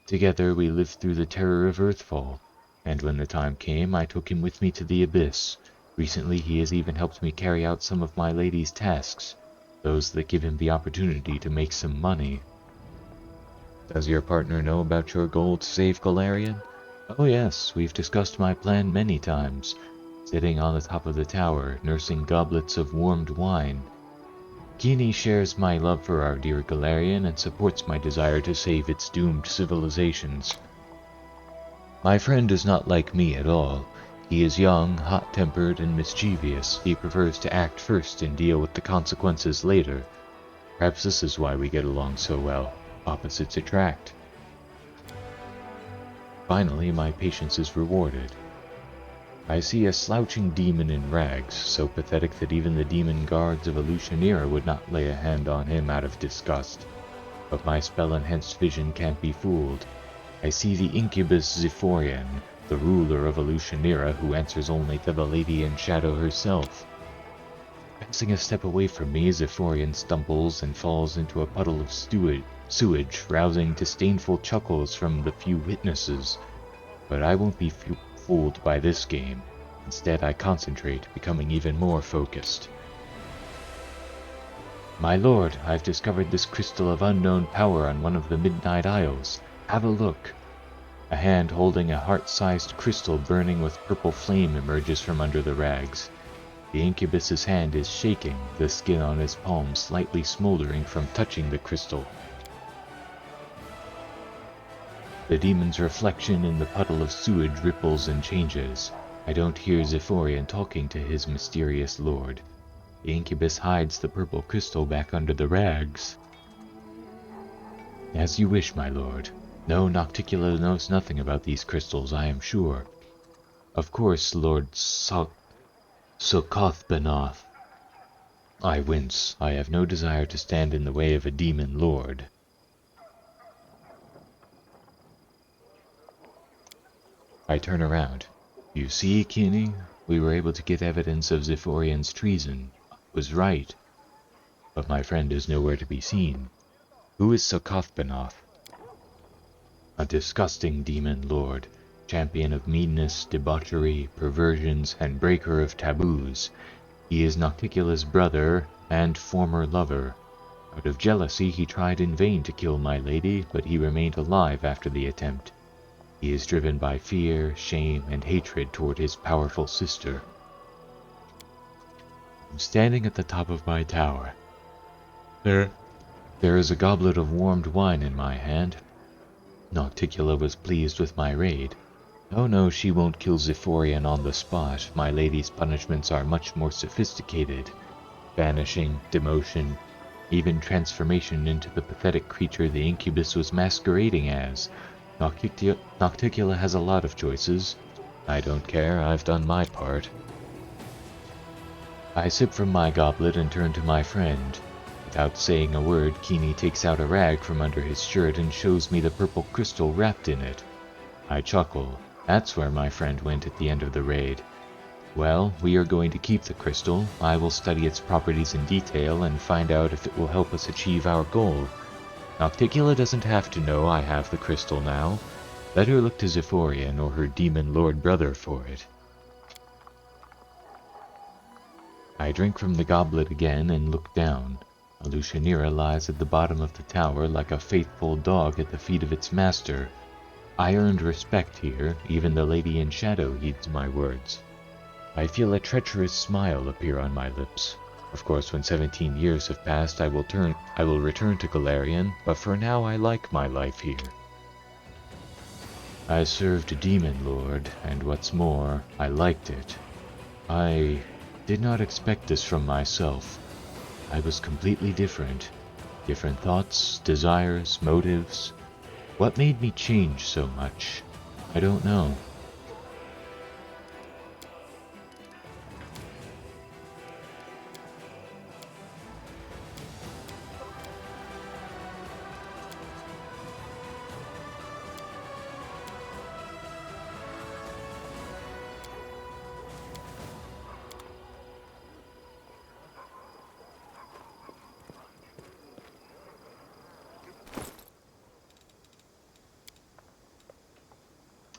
Together we lived through the terror of Earthfall, and when the time came, I took him with me to the Abyss. Recently he has even helped me carry out some of my lady's tasks, those that give him the opportunity to make some money. Does your partner know about your goal to save Galarian? Oh yes, we've discussed my plan many times. Sitting on the top of the tower, nursing goblets of warmed wine. Kini shares my love for our dear Galarian and supports my desire to save its doomed civilizations. My friend is not like me at all. He is young, hot-tempered, and mischievous. He prefers to act first and deal with the consequences later. Perhaps this is why we get along so well. Opposites attract. Finally, my patience is rewarded. I see a slouching demon in rags, so pathetic that even the demon guards of Elutionira would not lay a hand on him out of disgust. But my spell-enhanced vision can't be fooled. I see the incubus Zephyrian, the ruler of Elutionira, who answers only to the Lady in Shadow herself. Passing a step away from me, Zephyrian stumbles and falls into a puddle of sewage, rousing disdainful chuckles from the few witnesses. But I won't be fooled by this game. Instead, I concentrate, becoming even more focused. My lord, I've discovered this crystal of unknown power on one of the Midnight Isles. Have a look. A hand holding a heart-sized crystal burning with purple flame emerges from under the rags. The incubus's hand is shaking, the skin on his palm slightly smoldering from touching the crystal. The demon's reflection in the puddle of sewage ripples and changes. I don't hear Zephyrian talking to his mysterious lord. The incubus hides the purple crystal back under the rags. As you wish, my lord. No, Nocticula knows nothing about these crystals, I am sure. Of course, Lord Sokothbanoth. I wince. I have no desire to stand in the way of a demon lord. I turn around. You see, Kini? We were able to get evidence of Zephyrian's treason. I was right. But my friend is nowhere to be seen. Who is Sokothbanoth? A disgusting demon lord, champion of meanness, debauchery, perversions, and breaker of taboos. He is Nocticula's brother and former lover. Out of jealousy, he tried in vain to kill my lady, but he remained alive after the attempt. He is driven by fear, shame, and hatred toward his powerful sister. I'm standing at the top of my tower. There is a goblet of warmed wine in my hand. Nocticula was pleased with my raid. Oh no, she won't kill Zephyrian on the spot. My lady's punishments are much more sophisticated. Banishing, demotion, even transformation into the pathetic creature the incubus was masquerading as. Nocticula has a lot of choices. I don't care, I've done my part. I sip from my goblet and turn to my friend. Without saying a word, Kini takes out a rag from under his shirt and shows me the purple crystal wrapped in it. I chuckle. That's where my friend went at the end of the raid. Well, we are going to keep the crystal. I will study its properties in detail and find out if it will help us achieve our goal. Nocticula doesn't have to know I have the crystal now. Let her look to Zephyrian or her demon lord brother for it. I drink from the goblet again and look down. Elutionira lies at the bottom of the tower like a faithful dog at the feet of its master. I earned respect here, even the Lady in Shadow heeds my words. I feel a treacherous smile appear on my lips. Of course, when 17 years have passed, I will return to Galarian, but for now I like my life here. I served a demon lord, and what's more, I liked it. I did not expect this from myself. I was completely different. Different thoughts, desires, motives. What made me change so much? I don't know.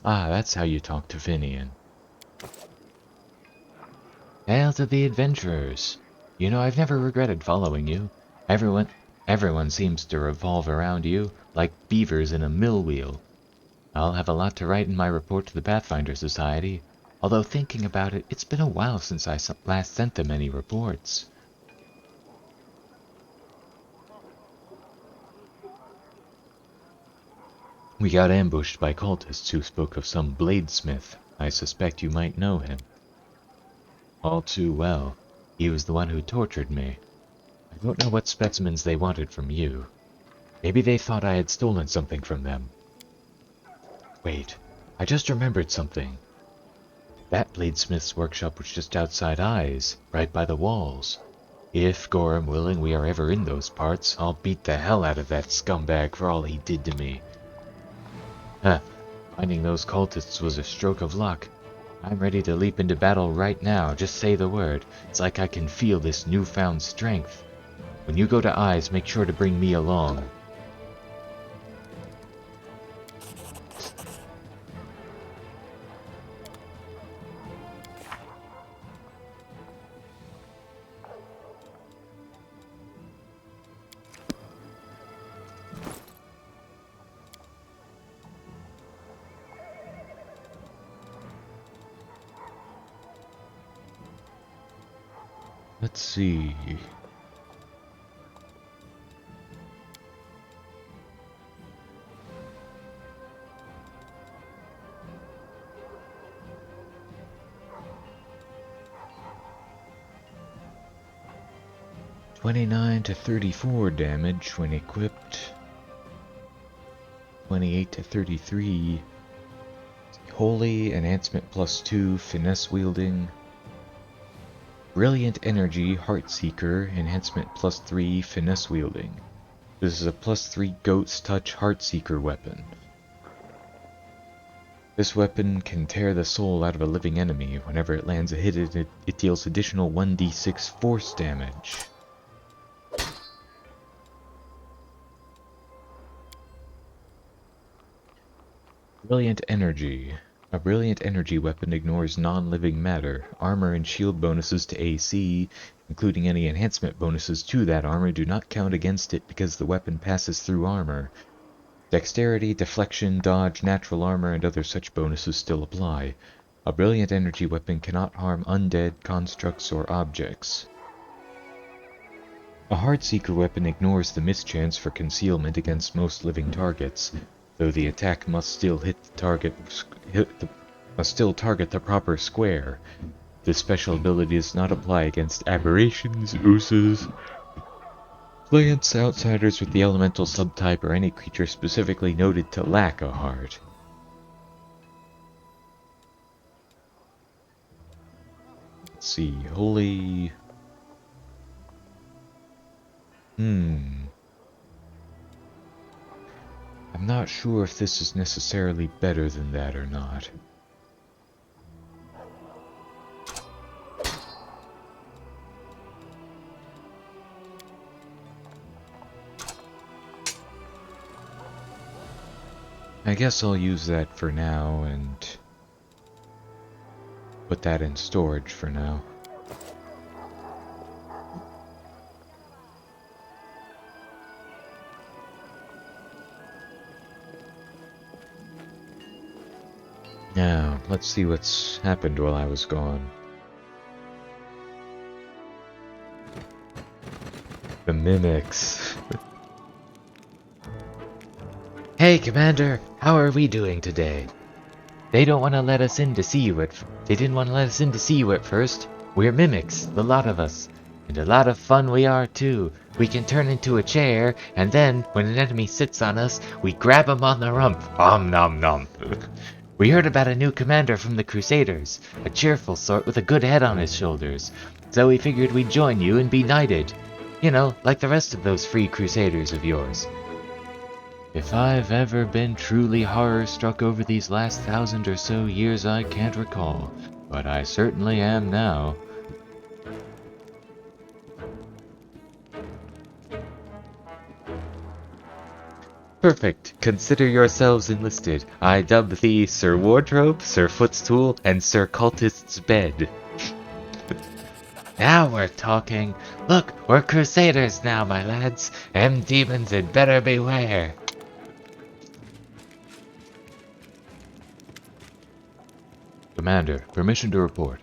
Ah, that's how you talk to Finian. Hail to the adventurers! You know, I've never regretted following you. Everyone seems to revolve around you, like beavers in a mill wheel. I'll have a lot to write in my report to the Pathfinder Society, although thinking about it, it's been a while since I last sent them any reports. We got ambushed by cultists who spoke of some bladesmith. I suspect you might know him. All too well. He was the one who tortured me. I don't know what specimens they wanted from you. Maybe they thought I had stolen something from them. Wait, I just remembered something. That bladesmith's workshop was just outside Eyes, right by the walls. If, Gorham willing, we are ever in those parts, I'll beat the hell out of that scumbag for all he did to me. Huh, finding those cultists was a stroke of luck. I'm ready to leap into battle right now, just say the word. It's like I can feel this newfound strength. When you go to Eyes, make sure to bring me along. Let's see. $29 to $34 damage when equipped. 28 to 33. Holy enhancement +2, finesse wielding. Brilliant Energy, Heartseeker, enhancement +3, finesse wielding. This is a +3 Goat's Touch Heartseeker weapon. This weapon can tear the soul out of a living enemy. Whenever it lands a hit, it deals additional 1d6 force damage. Brilliant Energy. A Brilliant Energy weapon ignores non-living matter. Armor and shield bonuses to AC, including any enhancement bonuses to that armor, do not count against it because the weapon passes through armor. Dexterity, deflection, dodge, natural armor, and other such bonuses still apply. A Brilliant Energy weapon cannot harm undead, constructs, or objects. A Heartseeker weapon ignores the mischance for concealment against most living targets, though the attack must still target the proper square. This special ability does not apply against aberrations, oozes, plants, outsiders with the elemental subtype, or any creature specifically noted to lack a heart. Let's see, holy... I'm not sure if this is necessarily better than that or not. I guess I'll use that for now and put that in storage for now. Now, let's see what's happened while I was gone. The mimics. Hey, Commander, how are we doing today? They don't want to let us in to see you They didn't want to let us in to see you at first. We're mimics, the lot of us. And a lot of fun we are, too. We can turn into a chair, and then, when an enemy sits on us, we grab him on the rump. Om nom nom. We heard about a new commander from the Crusaders, a cheerful sort with a good head on his shoulders, so we figured we'd join you and be knighted. You know, like the rest of those free Crusaders of yours. If I've ever been truly horror-struck over these last 1,000 or so years, I can't recall, but I certainly am now. Perfect. Consider yourselves enlisted. I dub thee Sir Wardrobe, Sir Footstool, and Sir Cultist's Bed. Now we're talking. Look, we're crusaders now, my lads. Them demons had better beware. Commander, permission to report.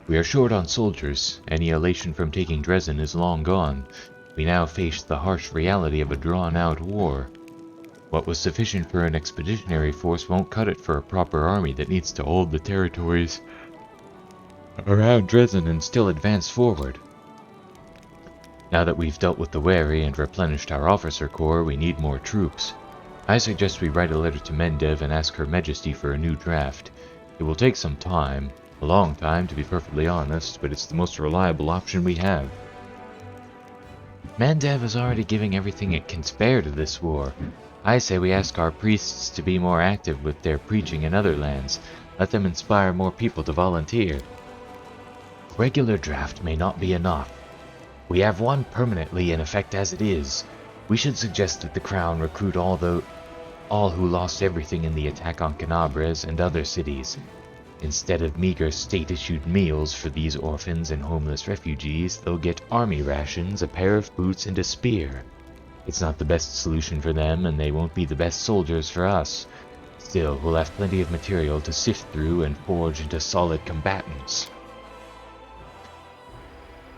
We are short on soldiers. Any elation from taking Dresden is long gone. We now face the harsh reality of a drawn-out war. What was sufficient for an expeditionary force won't cut it for a proper army that needs to hold the territories around Dresden and still advance forward. Now that we've dealt with the wary and replenished our officer corps, we need more troops. I suggest we write a letter to Mendev and ask Her Majesty for a new draft. It will take some time, a long time to be perfectly honest, but it's the most reliable option we have. Mendev is already giving everything it can spare to this war. I say we ask our priests to be more active with their preaching in other lands. Let them inspire more people to volunteer. Regular draft may not be enough. We have one permanently in effect as it is. We should suggest that the Crown recruit all who lost everything in the attack on Canabres and other cities. Instead of meager state-issued meals for these orphans and homeless refugees, they'll get army rations, a pair of boots, and a spear. It's not the best solution for them, and they won't be the best soldiers for us. Still, we'll have plenty of material to sift through and forge into solid combatants.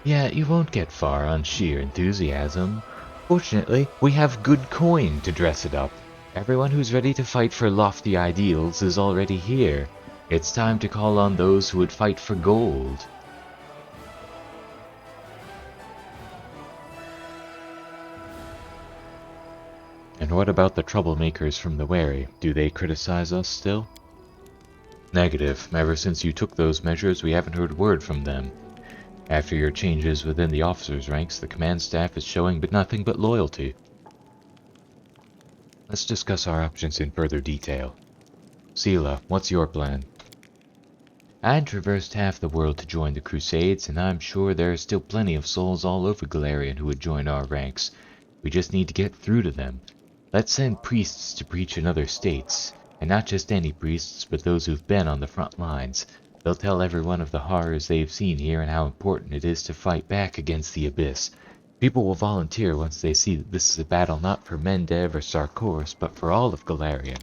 Yeah, you won't get far on sheer enthusiasm. Fortunately, we have good coin to dress it up. Everyone who's ready to fight for lofty ideals is already here. It's time to call on those who would fight for gold. And what about the troublemakers from the wary? Do they criticize us still? Negative. Ever since you took those measures, we haven't heard word from them. After your changes within the officers' ranks, the command staff is showing nothing but loyalty. Let's discuss our options in further detail. Sela, what's your plan? I'd traversed half the world to join the Crusades, and I'm sure there are still plenty of souls all over Galarian who would join our ranks. We just need to get through to them. Let's send priests to preach in other states, and not just any priests, but those who've been on the front lines. They'll tell everyone of the horrors they've seen here and how important it is to fight back against the Abyss. People will volunteer once they see that this is a battle not for Mendev or Sarkors, but for all of Galarian.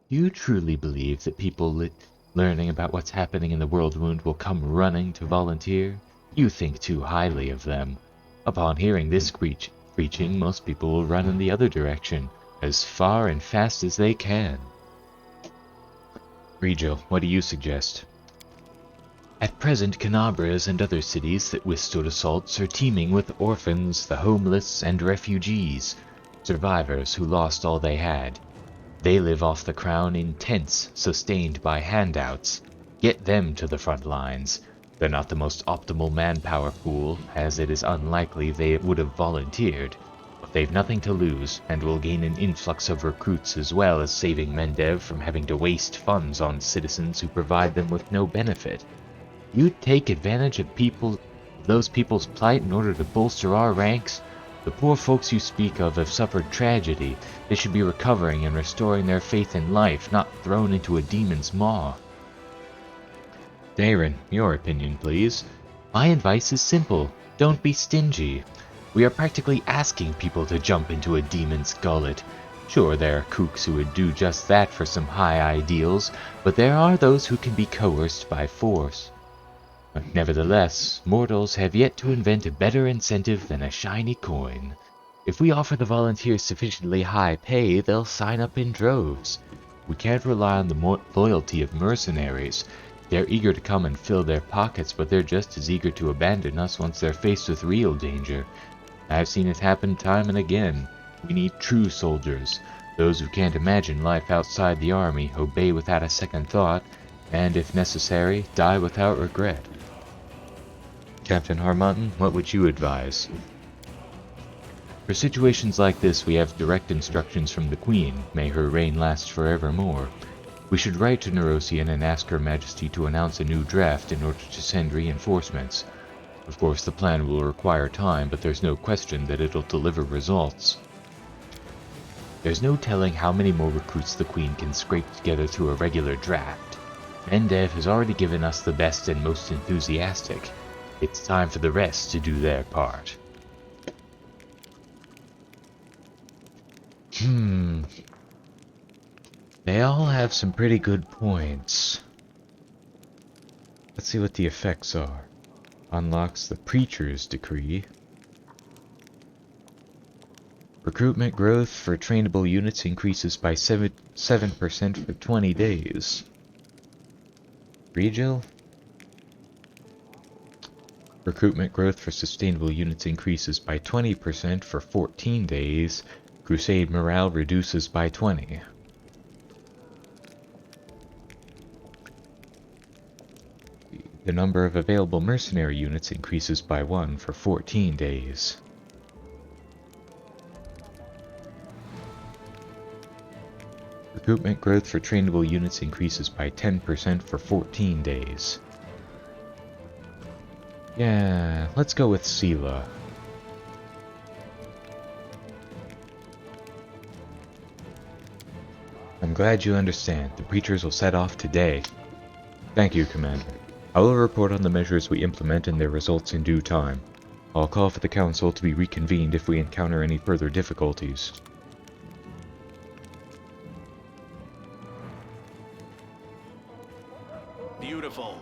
You truly believe that people learning about what's happening in the World Wound will come running to volunteer? You think too highly of them. Upon hearing this preaching, most people will run in the other direction, as far and fast as they can. Regil, what do you suggest? At present, Canabres and other cities that withstood assaults are teeming with orphans, the homeless, and refugees, survivors who lost all they had. They live off the Crown in tents sustained by handouts. Get them to the front lines. They're not the most optimal manpower pool, as it is unlikely they would have volunteered, but they've nothing to lose, and will gain an influx of recruits as well as saving Mendev from having to waste funds on citizens who provide them with no benefit. You'd take advantage of those people's plight in order to bolster our ranks? The poor folks you speak of have suffered tragedy. They should be recovering and restoring their faith in life, not thrown into a demon's maw. Darren, your opinion, please. My advice is simple. Don't be stingy. We are practically asking people to jump into a demon's gullet. Sure, there are kooks who would do just that for some high ideals, but there are those who can be coerced by force. Nevertheless, mortals have yet to invent a better incentive than a shiny coin. If we offer the volunteers sufficiently high pay, they'll sign up in droves. We can't rely on the loyalty of mercenaries. They're eager to come and fill their pockets, but they're just as eager to abandon us once they're faced with real danger. I've seen it happen time and again. We need true soldiers, those who can't imagine life outside the army, obey without a second thought, and if necessary, die without regret. Captain Harmonton, what would you advise? For situations like this, we have direct instructions from the Queen. May her reign last forevermore. We should write to Nerosian and ask Her Majesty to announce a new draft in order to send reinforcements. Of course, the plan will require time, but there's no question that it'll deliver results. There's no telling how many more recruits the Queen can scrape together through a regular draft. Mendev has already given us the best and most enthusiastic. It's time for the rest to do their part. They all have some pretty good points. Let's see what the effects are. Unlocks the Preacher's Decree. Recruitment growth for trainable units increases by 7% for 20 days. Regil? Recruitment growth for sustainable units increases by 20% for 14 days. Crusade morale reduces by 20. The number of available mercenary units increases by 1 for 14 days. Recruitment growth for trainable units increases by 10% for 14 days. Yeah, let's go with Sela. I'm glad you understand. The preachers will set off today. Thank you, Commander. I will report on the measures we implement and their results in due time. I'll call for the Council to be reconvened if we encounter any further difficulties. Beautiful.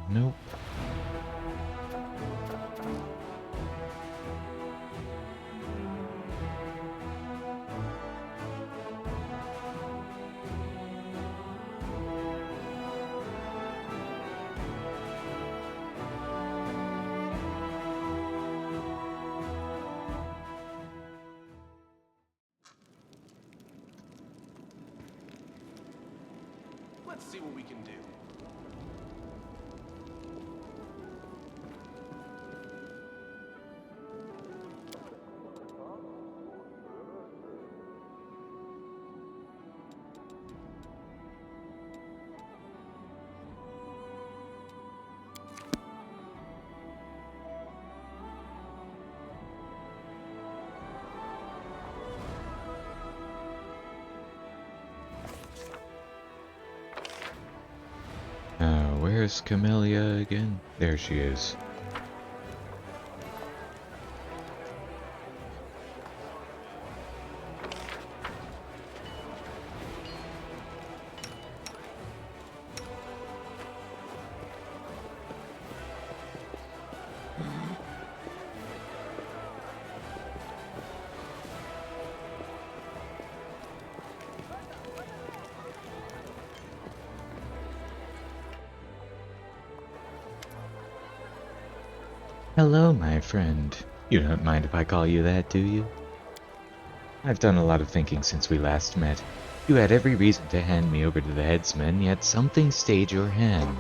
Nope. Let's see what we can do. Where's Camellia again? There she is. Hello, my friend. You don't mind if I call you that, do you? I've done a lot of thinking since we last met. You had every reason to hand me over to the headsman, yet something stayed your hand.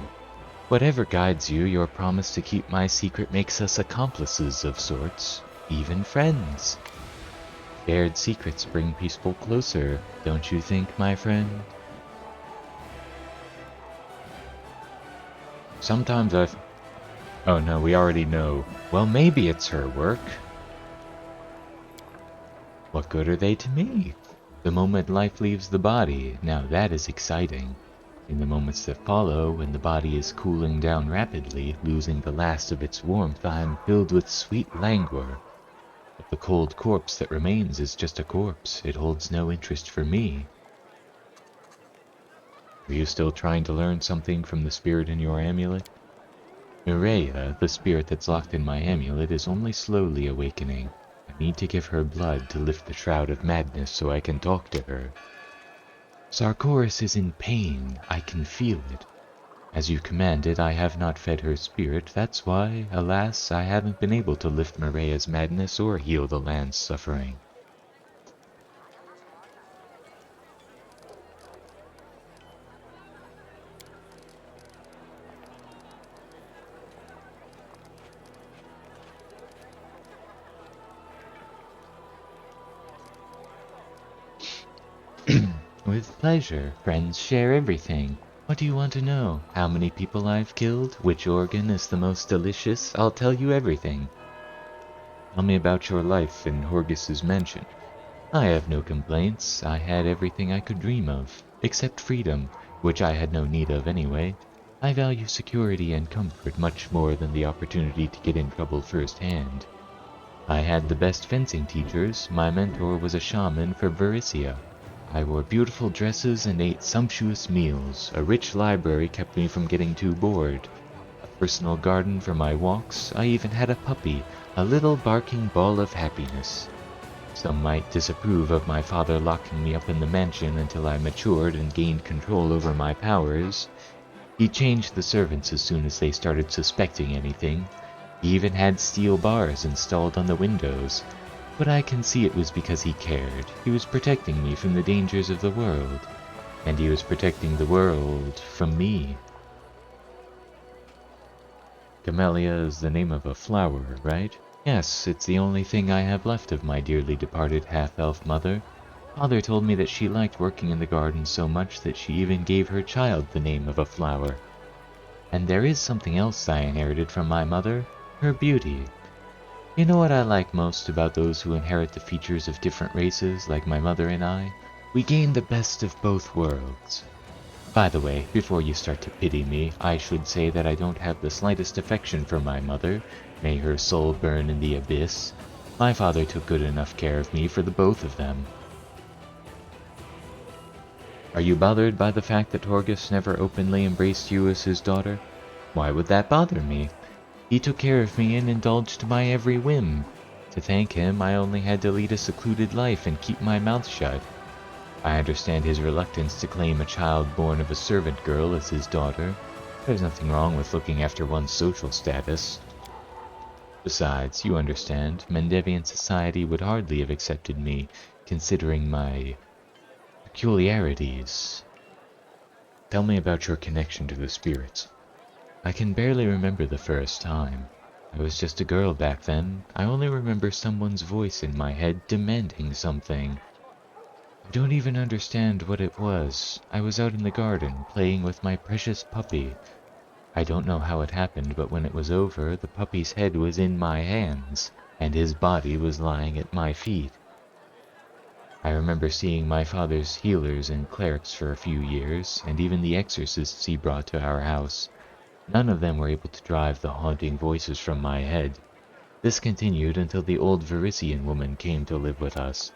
Whatever guides you, your promise to keep my secret makes us accomplices of sorts, even friends. Shared secrets bring people closer, don't you think, my friend? Sometimes I've... Oh no, we already know. Well, maybe it's her work. What good are they to me? The moment life leaves the body, now that is exciting. In the moments that follow, when the body is cooling down rapidly, losing the last of its warmth, I am filled with sweet languor. But the cold corpse that remains is just a corpse. It holds no interest for me. Are you still trying to learn something from the spirit in your amulet? Mireia, the spirit that's locked in my amulet, is only slowly awakening. I need to give her blood to lift the shroud of madness so I can talk to her. Sarkoris is in pain. I can feel it. As you commanded, I have not fed her spirit. That's why, alas, I haven't been able to lift Mireia's madness or heal the land's suffering. With pleasure. Friends share everything. What do you want to know? How many people I've killed? Which organ is the most delicious? I'll tell you everything. Tell me about your life in Horgus's mansion. I have no complaints. I had everything I could dream of, except freedom, which I had no need of anyway. I value security and comfort much more than the opportunity to get in trouble firsthand. I had the best fencing teachers. My mentor was a shaman for Varissia. I wore beautiful dresses and ate sumptuous meals. A rich library kept me from getting too bored. A personal garden for my walks. I even had a puppy, a little barking ball of happiness. Some might disapprove of my father locking me up in the mansion until I matured and gained control over my powers. He changed the servants as soon as they started suspecting anything. He even had steel bars installed on the windows. But I can see it was because he cared. He was protecting me from the dangers of the world. And he was protecting the world from me. Camellia is the name of a flower, right? Yes, it's the only thing I have left of my dearly departed half-elf mother. Father told me that she liked working in the garden so much that she even gave her child the name of a flower. And there is something else I inherited from my mother, her beauty. You know what I like most about those who inherit the features of different races, like my mother and I? We gain the best of both worlds. By the way, before you start to pity me, I should say that I don't have the slightest affection for my mother. May her soul burn in the abyss. My father took good enough care of me for the both of them. Are you bothered by the fact that Horgus never openly embraced you as his daughter? Why would that bother me? He took care of me and indulged my every whim. To thank him, I only had to lead a secluded life and keep my mouth shut. I understand his reluctance to claim a child born of a servant girl as his daughter. There's nothing wrong with looking after one's social status. Besides, you understand, Mendevian society would hardly have accepted me, considering my peculiarities. Tell me about your connection to the spirits. I can barely remember the first time. I was just a girl back then. I only remember someone's voice in my head demanding something. I don't even understand what it was. I was out in the garden, playing with my precious puppy. I don't know how it happened, but when it was over, the puppy's head was in my hands, and his body was lying at my feet. I remember seeing my father's healers and clerics for a few years, and even the exorcists he brought to our house. None of them were able to drive the haunting voices from my head. This continued until the old Varissian woman came to live with us.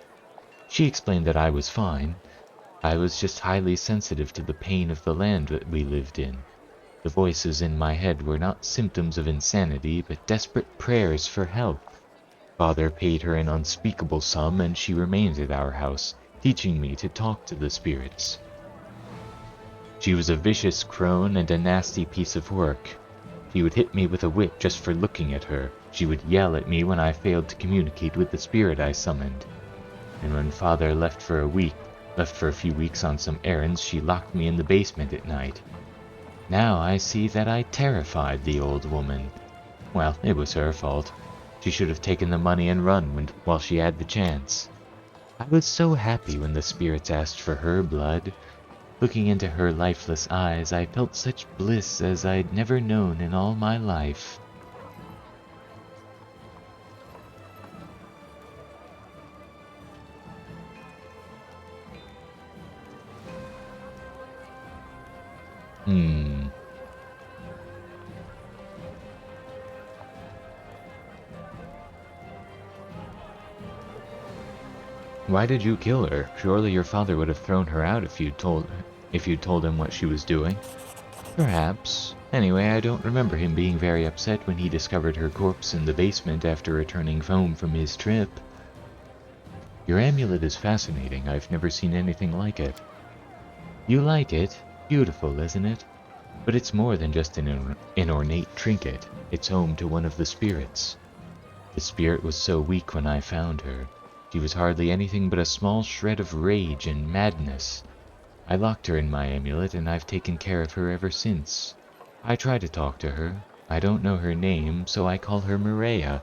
She explained that I was fine. I was just highly sensitive to the pain of the land that we lived in. The voices in my head were not symptoms of insanity, but desperate prayers for help. Father paid her an unspeakable sum, and she remained at our house, teaching me to talk to the spirits. She was a vicious crone and a nasty piece of work. She would hit me with a whip just for looking at her. She would yell at me when I failed to communicate with the spirit I summoned. And when Father left for a few weeks on some errands, she locked me in the basement at night. Now I see that I terrified the old woman. Well, it was her fault. She should have taken the money and run while she had the chance. I was so happy when the spirits asked for her blood. Looking into her lifeless eyes, I felt such bliss as I'd never known in all my life. Why did you kill her? Surely your father would have thrown her out if you'd told him what she was doing. Perhaps. Anyway, I don't remember him being very upset when he discovered her corpse in the basement after returning home from his trip. Your amulet is fascinating. I've never seen anything like it. You like it? Beautiful, isn't it? But it's more than just an ornate trinket. It's home to one of the spirits. The spirit was so weak when I found her. She was hardly anything but a small shred of rage and madness. I locked her in my amulet, and I've taken care of her ever since. I try to talk to her. I don't know her name, so I call her Mireia.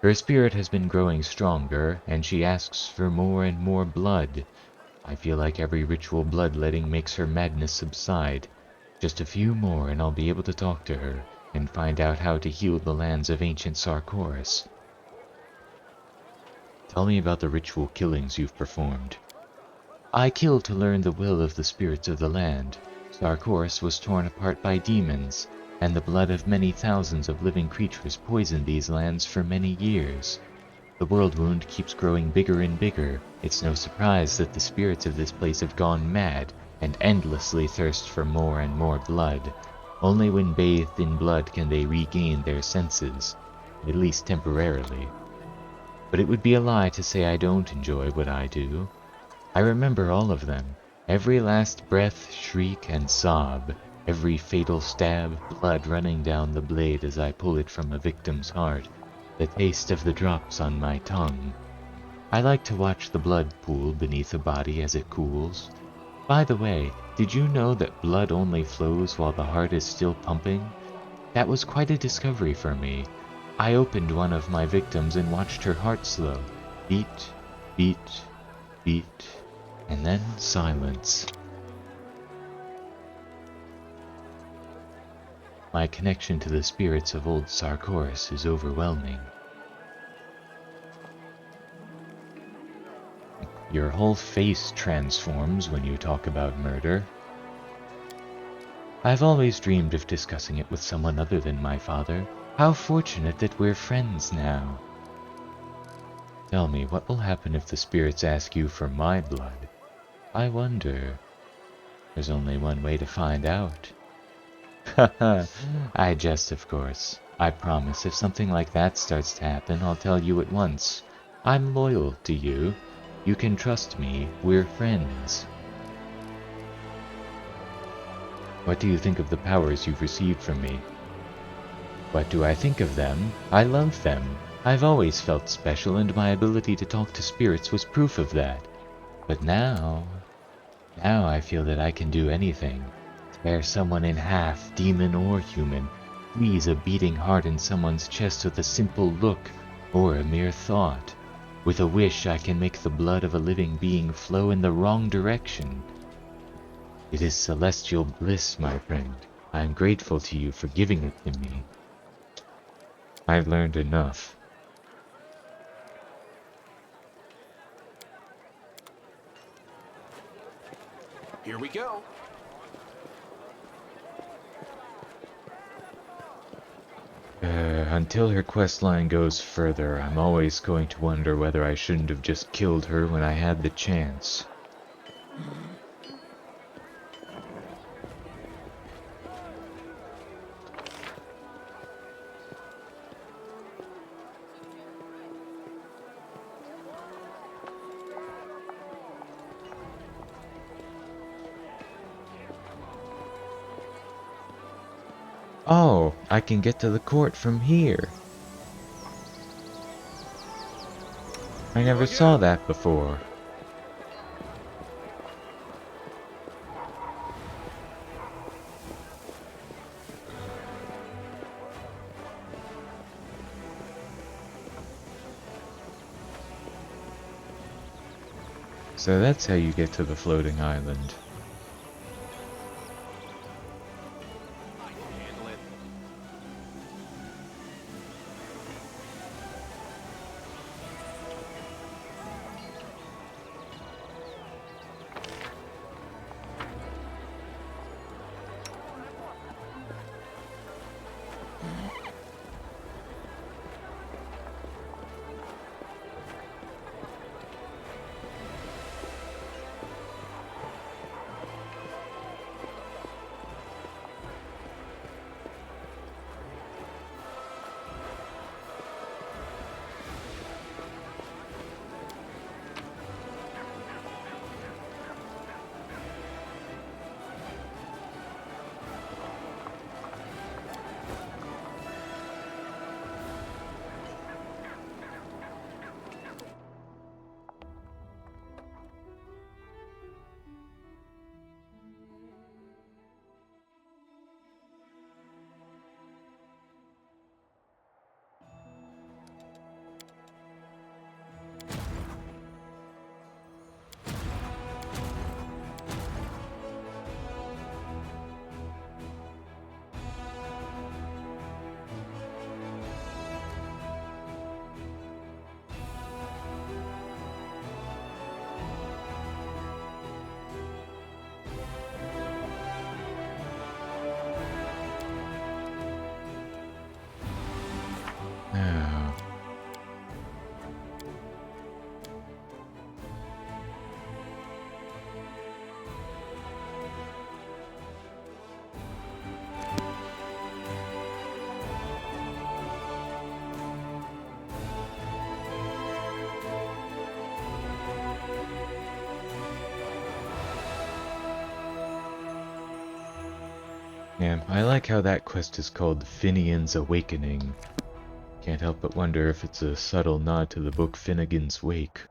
Her spirit has been growing stronger, and she asks for more and more blood. I feel like every ritual bloodletting makes her madness subside. Just a few more, and I'll be able to talk to her, and find out how to heal the lands of ancient Sarkoris. Tell me about the ritual killings you've performed. I killed to learn the will of the spirits of the land. Sarkoris was torn apart by demons, and the blood of many thousands of living creatures poisoned these lands for many years. The world wound keeps growing bigger and bigger. It's no surprise that the spirits of this place have gone mad, and endlessly thirst for more and more blood. Only when bathed in blood can they regain their senses, at least temporarily. But it would be a lie to say I don't enjoy what I do. I remember all of them, every last breath, shriek, and sob, every fatal stab, blood running down the blade as I pull it from a victim's heart, the taste of the drops on my tongue. I like to watch the blood pool beneath a body as it cools. By the way, did you know that blood only flows while the heart is still pumping? That was quite a discovery for me. I opened one of my victims and watched her heart slow. Beat, beat, beat, and then silence. My connection to the spirits of old Sarkoris is overwhelming. Your whole face transforms when you talk about murder. I've always dreamed of discussing it with someone other than my father. How fortunate that we're friends now. Tell me, what will happen if the spirits ask you for my blood? I wonder. There's only one way to find out. Haha, I jest, of course. I promise if something like that starts to happen, I'll tell you at once. I'm loyal to you. You can trust me. We're friends. What do you think of the powers you've received from me? What do I think of them? I love them. I've always felt special, and my ability to talk to spirits was proof of that. But now I feel that I can do anything. Tear someone in half, demon or human. Freeze a beating heart in someone's chest with a simple look, or a mere thought. With a wish, I can make the blood of a living being flow in the wrong direction. It is celestial bliss, my friend. I am grateful to you for giving it to me. I've learned enough. Here we go. Until her quest line goes further, I'm always going to wonder whether I shouldn't have just killed her when I had the chance. Oh, I can get to the court from here. I never saw that before. So that's how you get to the floating island. I can handle it. Oh. Yeah, I like how that quest is called Finian's Awakening. Can't help but wonder if it's a subtle nod to the book Finnegan's Wake.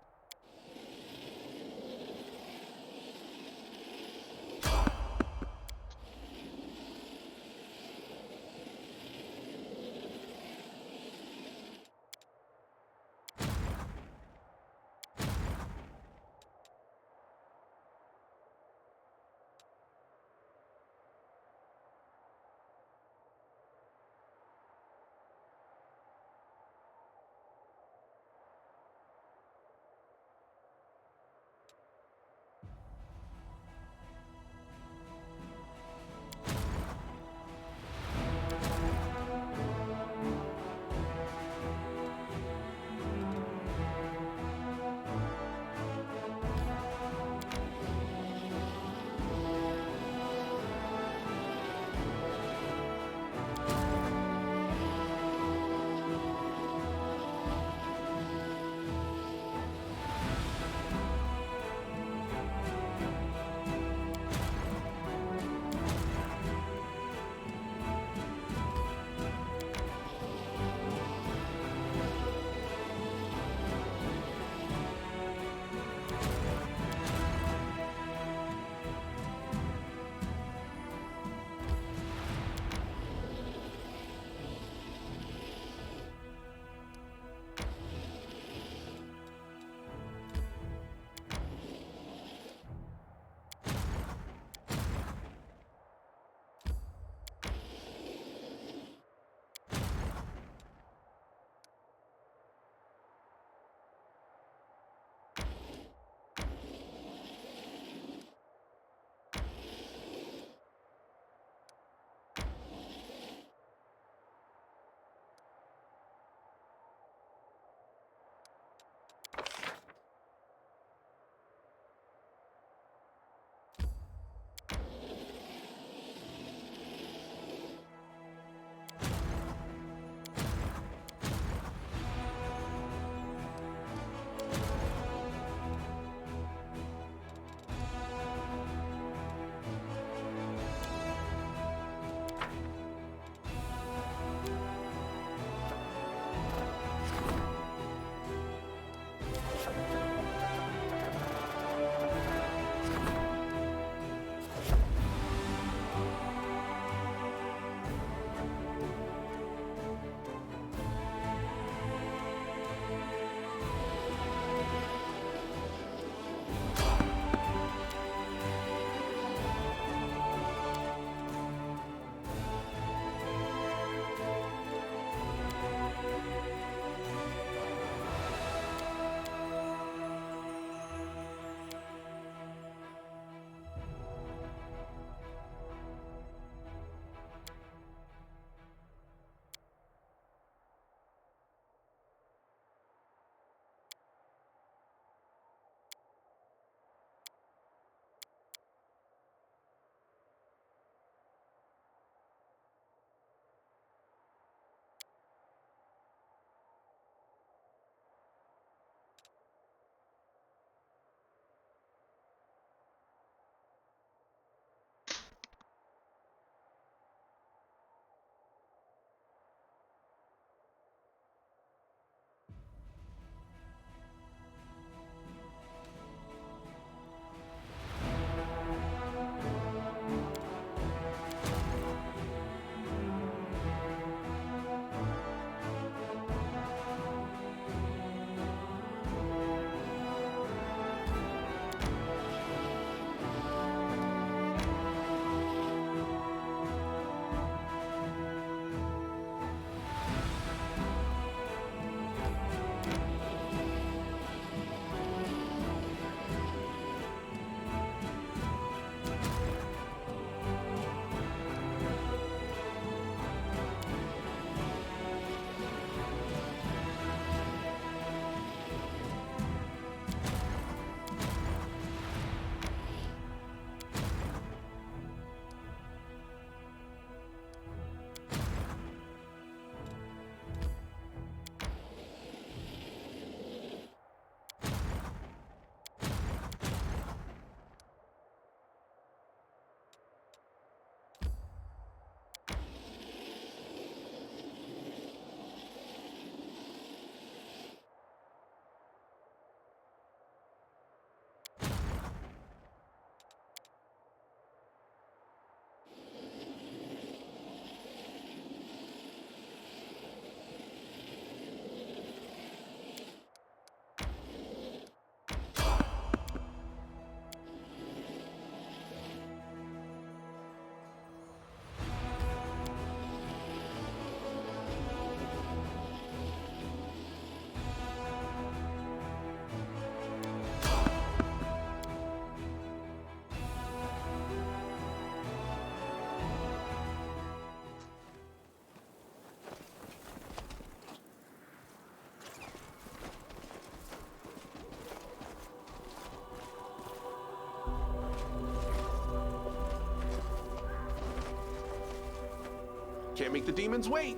Can't make the demons wait.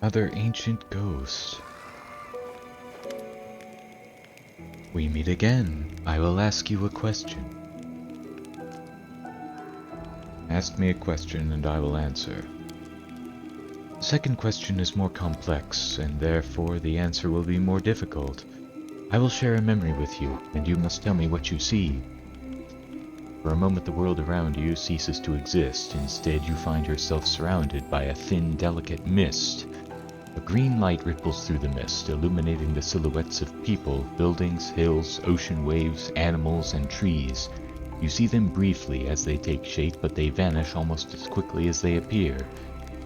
Another ancient ghost. We meet again. I will ask you a question. Ask me a question and I will answer. The second question is more complex, and therefore the answer will be more difficult. I will share a memory with you, and you must tell me what you see. For a moment the world around you ceases to exist. Instead you find yourself surrounded by a thin, delicate mist. A green light ripples through the mist, illuminating the silhouettes of people, buildings, hills, ocean waves, animals, and trees. You see them briefly as they take shape, but they vanish almost as quickly as they appear.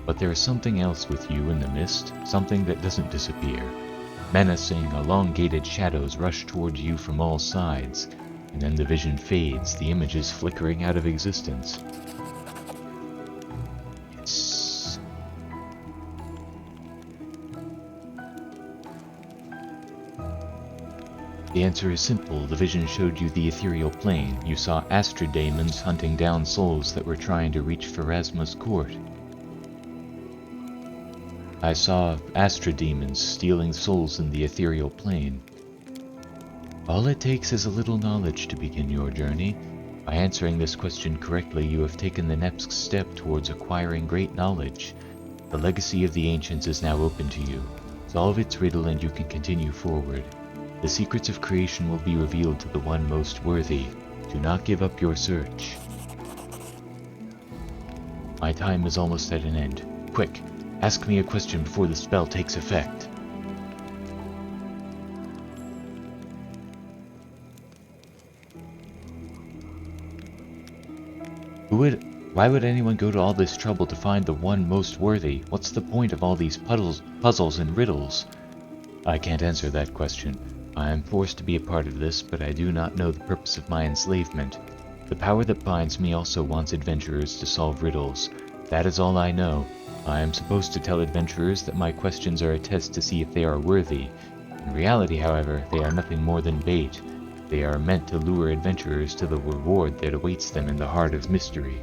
But there is something else with you in the mist, something that doesn't disappear. Menacing, elongated shadows rush towards you from all sides, and then the vision fades, the images flickering out of existence. The answer is simple. The vision showed you the ethereal plane. You saw astradaemons hunting down souls that were trying to reach Pharasma's court. I saw astradaemons stealing souls in the ethereal plane. All it takes is a little knowledge to begin your journey. By answering this question correctly, you have taken the next step towards acquiring great knowledge. The legacy of the ancients is now open to you. Solve its riddle and you can continue forward. The secrets of creation will be revealed to the one most worthy. Do not give up your search. My time is almost at an end. Quick, ask me a question before the spell takes effect. Why would anyone go to all this trouble to find the one most worthy? What's the point of all these puzzles and riddles? I can't answer that question. I am forced to be a part of this, but I do not know the purpose of my enslavement. The power that binds me also wants adventurers to solve riddles. That is all I know. I am supposed to tell adventurers that my questions are a test to see if they are worthy. In reality, however, they are nothing more than bait. They are meant to lure adventurers to the reward that awaits them in the heart of mystery.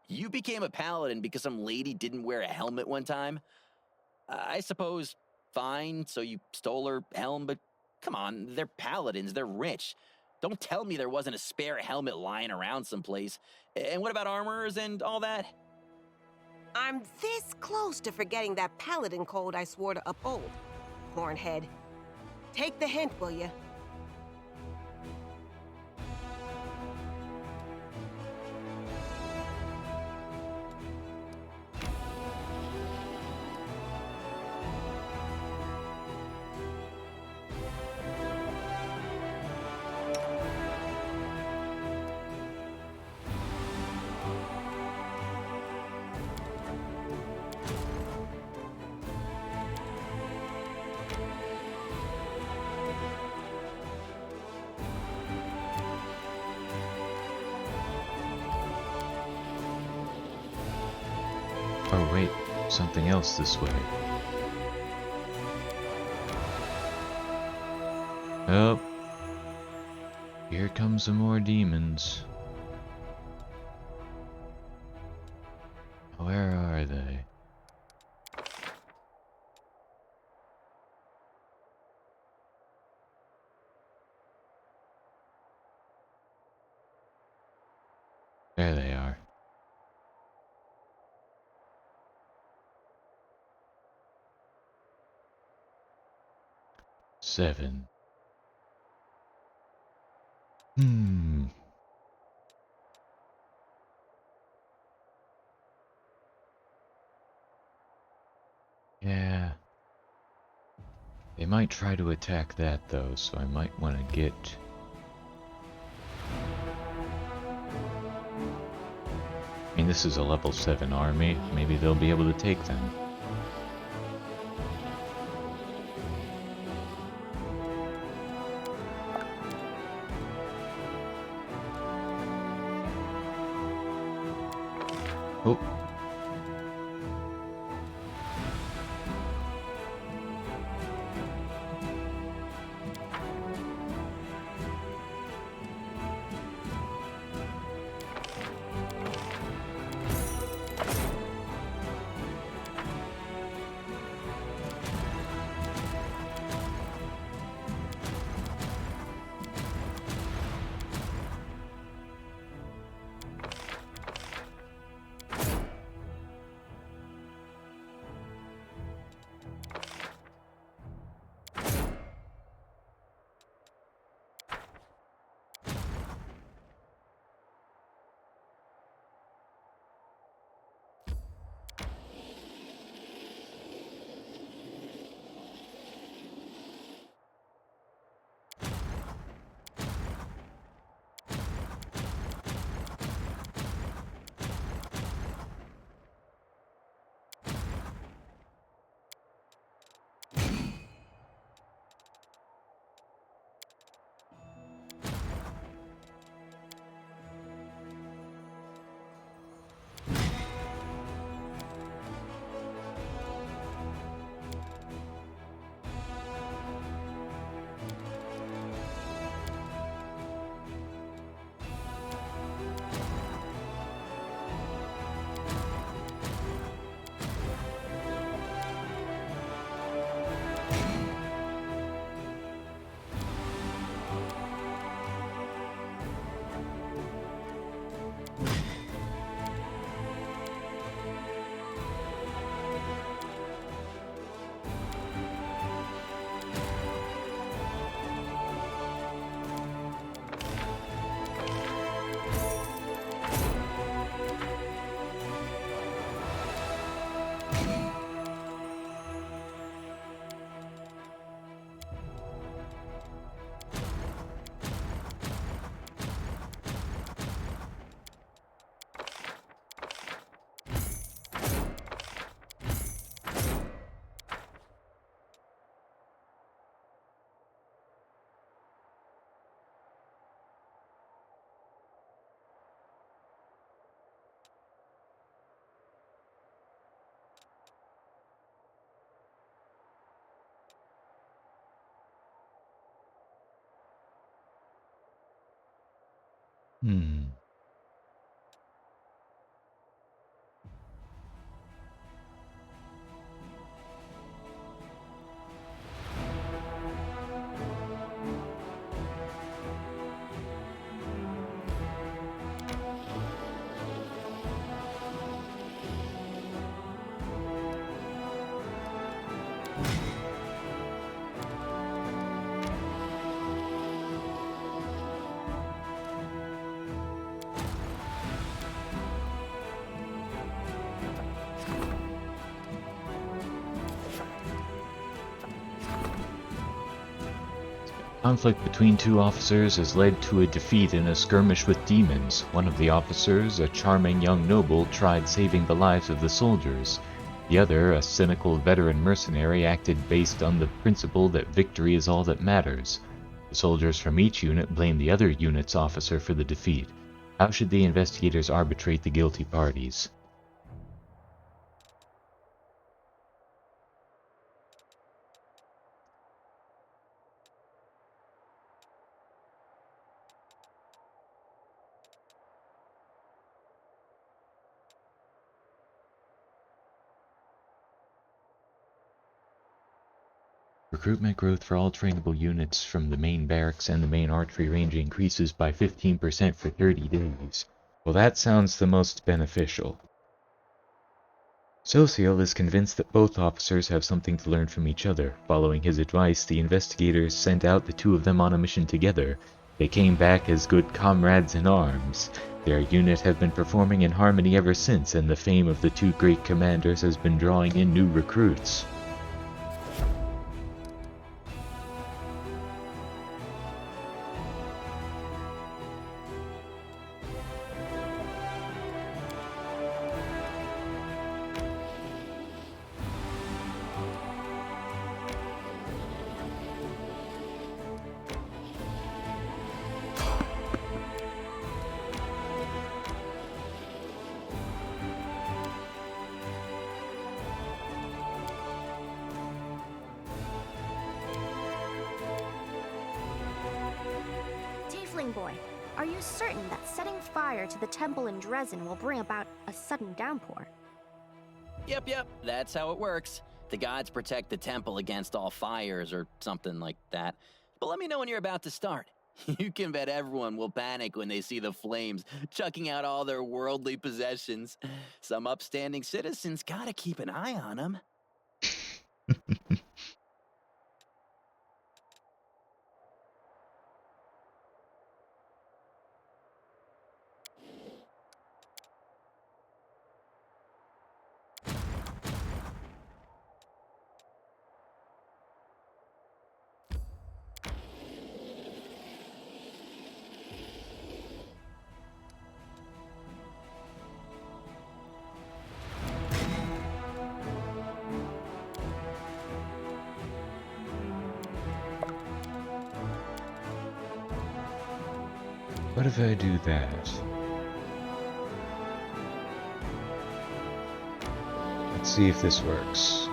You became a paladin because some lady didn't wear a helmet one time? I suppose, fine, so you stole her helm, but come on, they're paladins, they're rich. Don't tell me there wasn't a spare helmet lying around someplace. And what about armorers and all that? I'm this close to forgetting that paladin code I swore to uphold. Hornhead. Take the hint, will you? Oh wait, something else this way. Oh. Here comes some more demons. Where are they? There they are. Seven. Yeah. They might try to attack that though, so I might want to get... I mean, this is a level 7 army. Maybe they'll be able to take them. Oh. Hmm. Conflict between two officers has led to a defeat in a skirmish with demons. One of the officers, a charming young noble, tried saving the lives of the soldiers. The other, a cynical veteran mercenary, acted based on the principle that victory is all that matters. The soldiers from each unit blame the other unit's officer for the defeat. How should the investigators arbitrate the guilty parties? Recruitment growth for all trainable units from the main barracks and the main archery range increases by 15% for 30 days. Well, that sounds the most beneficial. Social is convinced that both officers have something to learn from each other. Following his advice, the investigators sent out the two of them on a mission together. They came back as good comrades in arms. Their unit have been performing in harmony ever since, and the fame of the two great commanders has been drawing in new recruits. Tiefling boy, are you certain that setting fire to the temple in Dresden will bring about a sudden downpour? Yep, that's how it works. The gods protect the temple against all fires or something like that. But let me know when you're about to start. You can bet everyone will panic when they see the flames chucking out all their worldly possessions. Some upstanding citizens gotta keep an eye on them. What if I do that? Let's see if this works.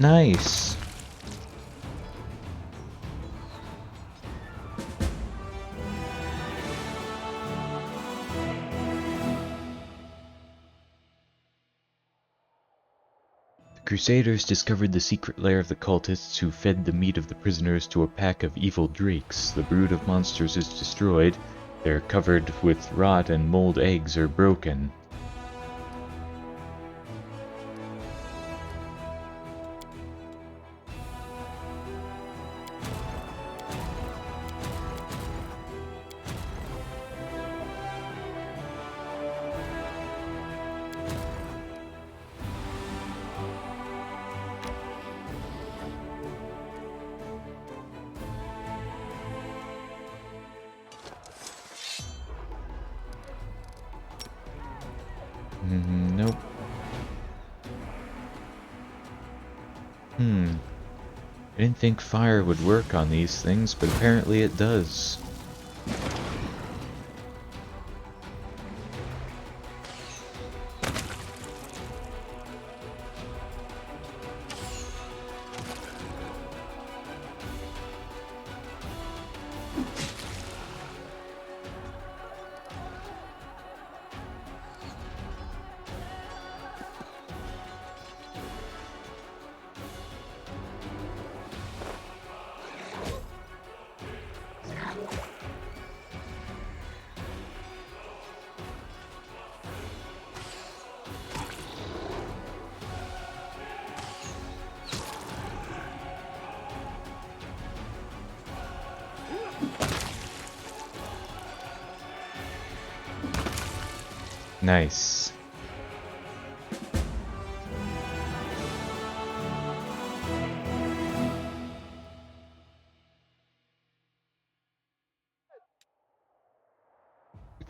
Nice. The Crusaders discovered the secret lair of the cultists who fed the meat of the prisoners to a pack of evil drakes. The brood of monsters is destroyed. They're covered with rot and mold eggs are broken. Nope. I didn't think fire would work on these things, but apparently it does. Nice.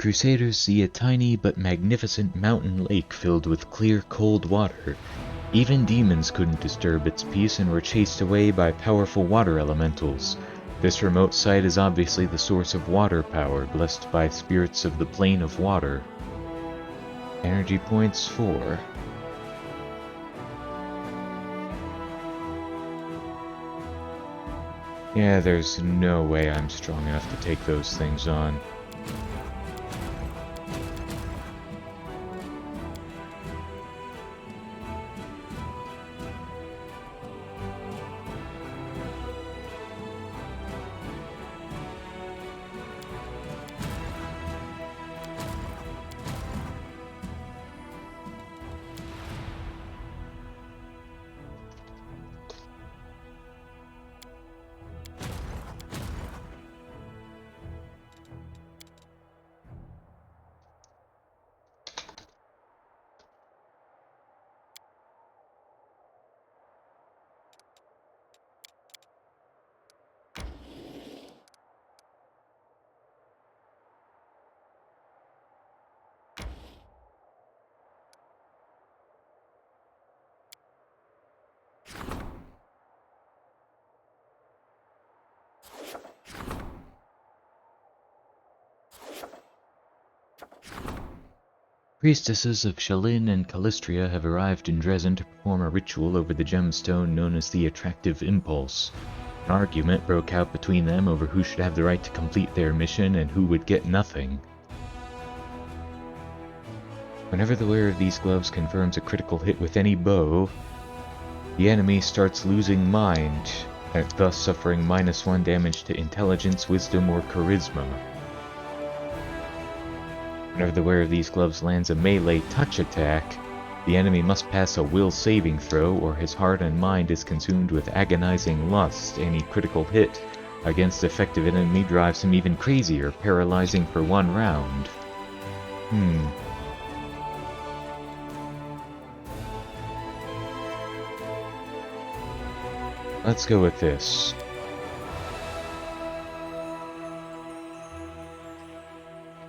Crusaders see a tiny but magnificent mountain lake filled with clear, cold water. Even demons couldn't disturb its peace and were chased away by powerful water elementals. This remote site is obviously the source of water power, blessed by spirits of the plane of water. Energy points 4. Yeah, there's no way I'm strong enough to take those things on. Priestesses of Shalyn and Callistria have arrived in Dresden to perform a ritual over the gemstone known as the Attractive Impulse. An argument broke out between them over who should have the right to complete their mission and who would get nothing. Whenever the wearer of these gloves confirms a critical hit with any bow, the enemy starts losing mind, thus suffering -1 damage to intelligence, wisdom, or charisma. Whenever the wearer of these gloves lands a melee touch attack, the enemy must pass a will saving throw or his heart and mind is consumed with agonizing lust. Any critical hit against effective enemy drives him even crazier, paralyzing for 1 round. Let's go with this.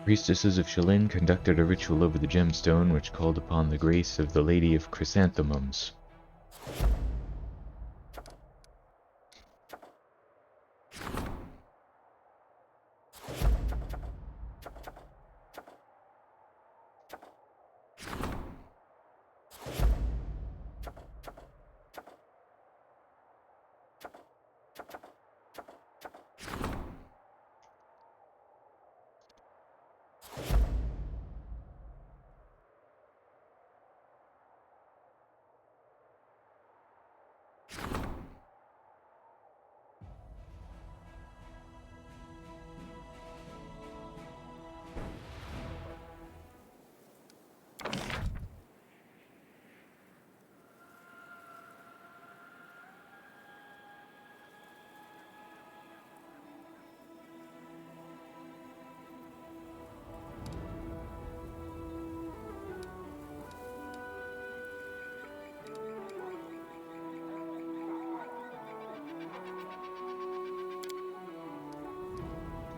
Priestesses of Shalyn conducted a ritual over the gemstone which called upon the grace of the Lady of Chrysanthemums.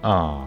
Ah.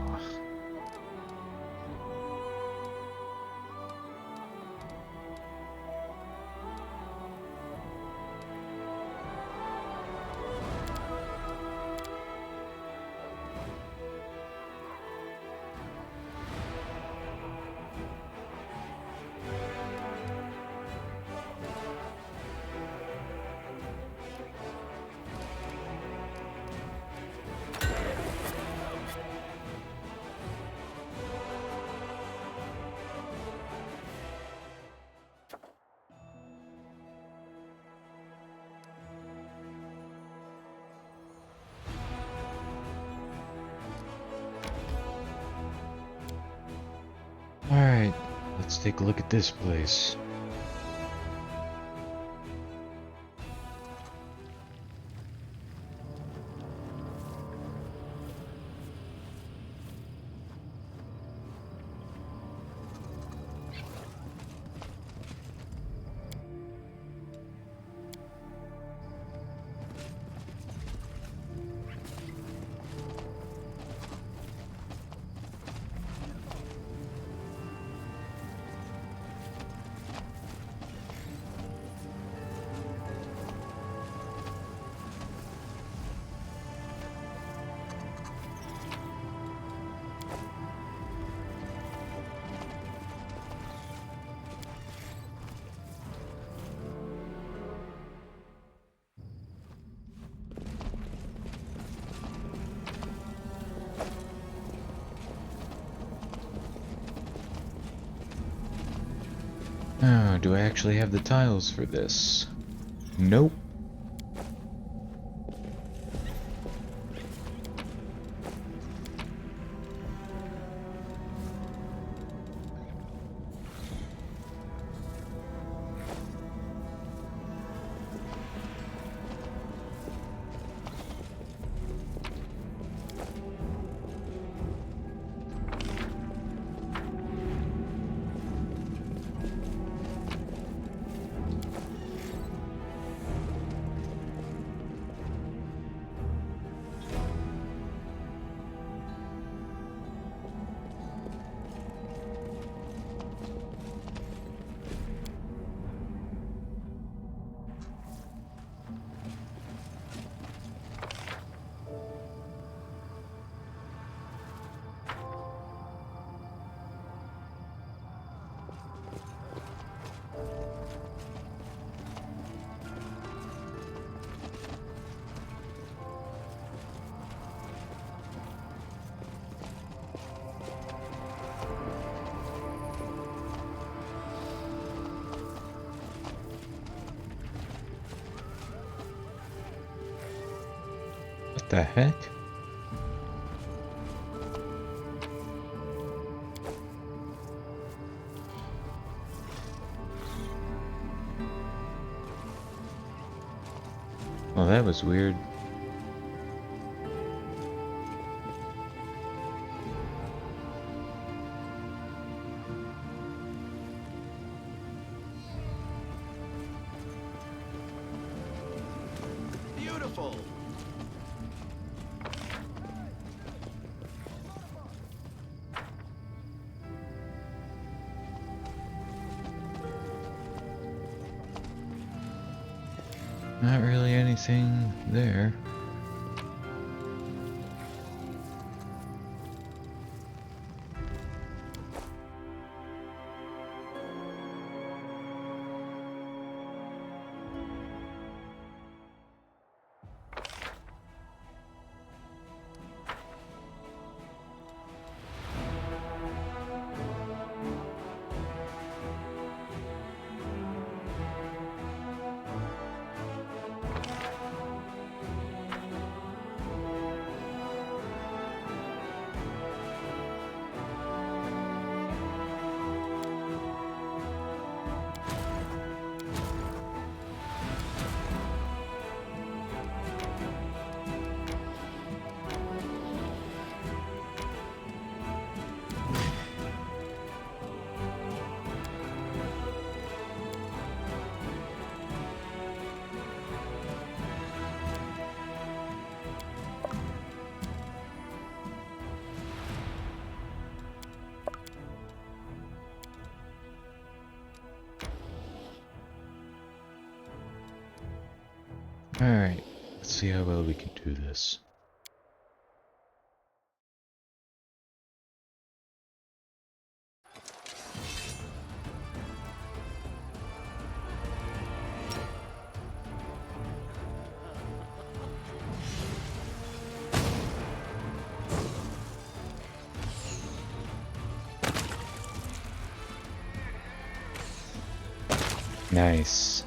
Alright, let's take a look at this place. do I actually have the tiles for this? Nope. What the heck? Well, that was weird. Beautiful. Not really anything there. Alright, let's see how well we can do this. Nice.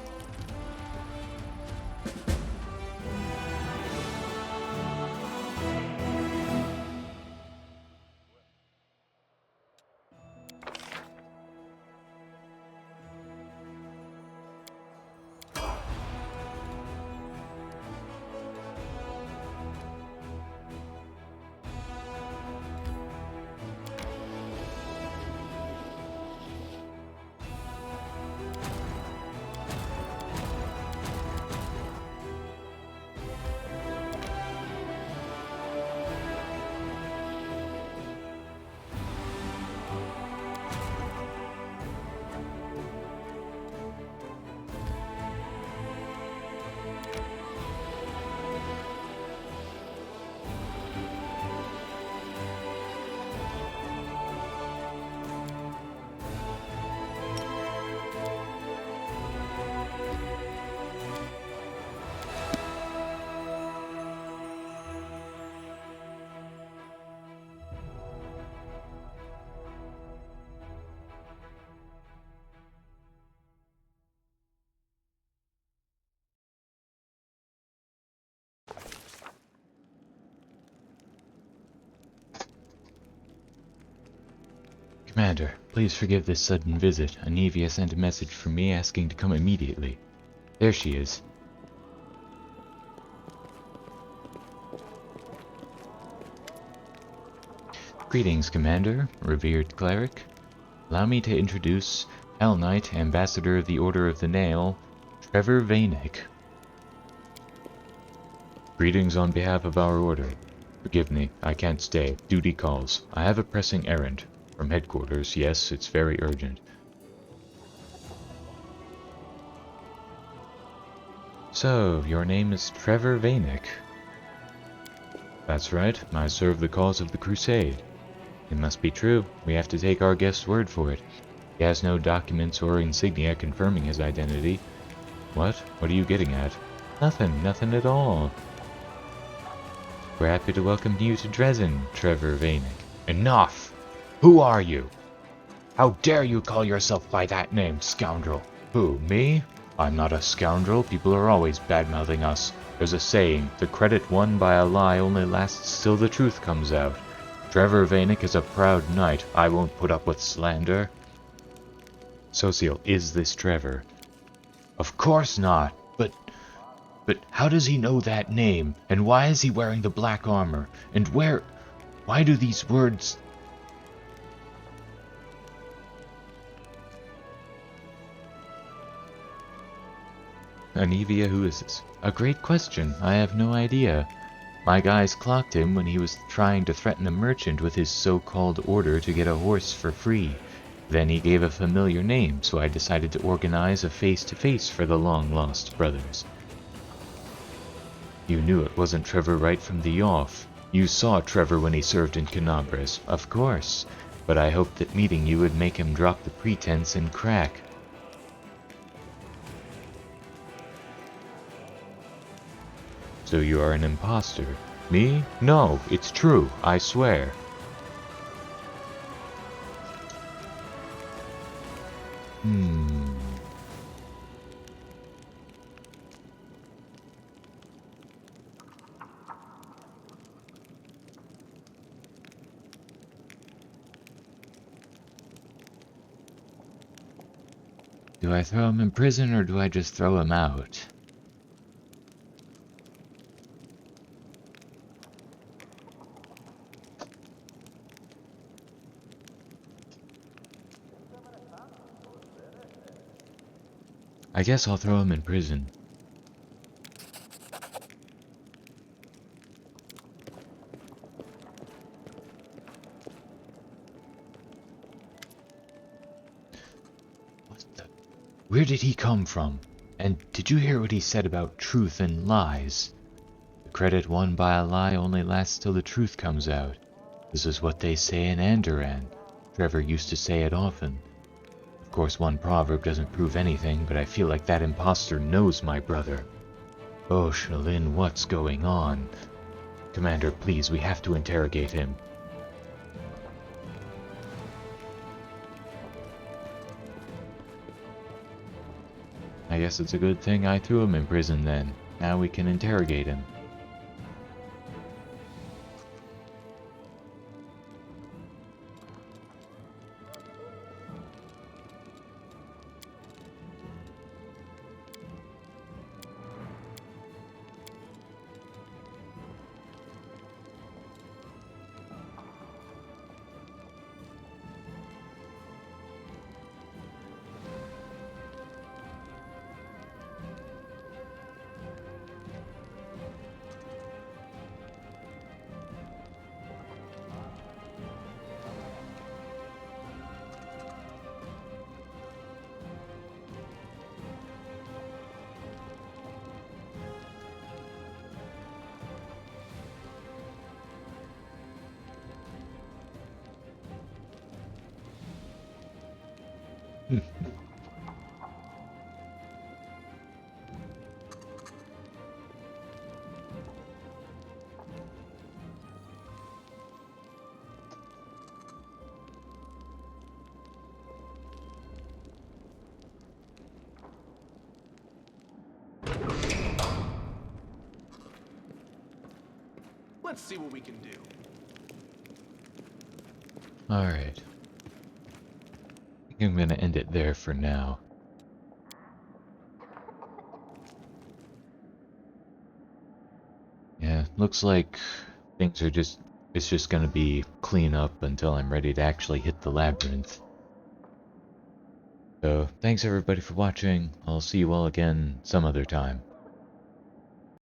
Commander, please forgive this sudden visit. Anivia sent a message from me asking to come immediately. There she is. Greetings, Commander, revered cleric. Allow me to introduce Hell Knight, Ambassador of the Order of the Nail, Trevor Vanek. Greetings on behalf of our order. Forgive me, I can't stay. Duty calls. I have a pressing errand. From headquarters, yes, it's very urgent. So, your name is Trevor Vanek. That's right, I serve the cause of the Crusade. It must be true. We have to take our guest's word for it. He has no documents or insignia confirming his identity. What? What are you getting at? Nothing at all. We're happy to welcome you to Dresden, Trevor Vanek. Enough! Who are you? How dare you call yourself by that name, scoundrel? Who, me? I'm not a scoundrel. People are always bad-mouthing us. There's a saying, the credit won by a lie only lasts till the truth comes out. Trevor Vanek is a proud knight. I won't put up with slander. Social, is this Trevor? Of course not. But how does he know that name? And why is he wearing the black armor? And why do these words... Anivia, who is this? A great question. I have no idea. My guys clocked him when he was trying to threaten a merchant with his so-called order to get a horse for free. Then he gave a familiar name, so I decided to organize a face-to-face for the long-lost brothers. You knew it wasn't Trevor right from the off. You saw Trevor when he served in Canabres, of course. But I hoped that meeting you would make him drop the pretense and crack. So you are an imposter. Me? No, it's true, I swear. Do I throw him in prison or do I just throw him out? I guess I'll throw him in prison. What the... Where did he come from? And did you hear what he said about truth and lies? The credit won by a lie only lasts till the truth comes out. This is what they say in Andoran. Trevor used to say it often. Of course, one proverb doesn't prove anything, but I feel like that imposter knows my brother. Oh, Shalin, what's going on? Commander, please, we have to interrogate him. I guess it's a good thing I threw him in prison then. Now we can interrogate him. Let's see what we can do. Alright. I'm gonna end it there for now. Yeah, looks like things are just... It's just gonna be clean up until I'm ready to actually hit the labyrinth. So, thanks everybody for watching. I'll see you all again some other time.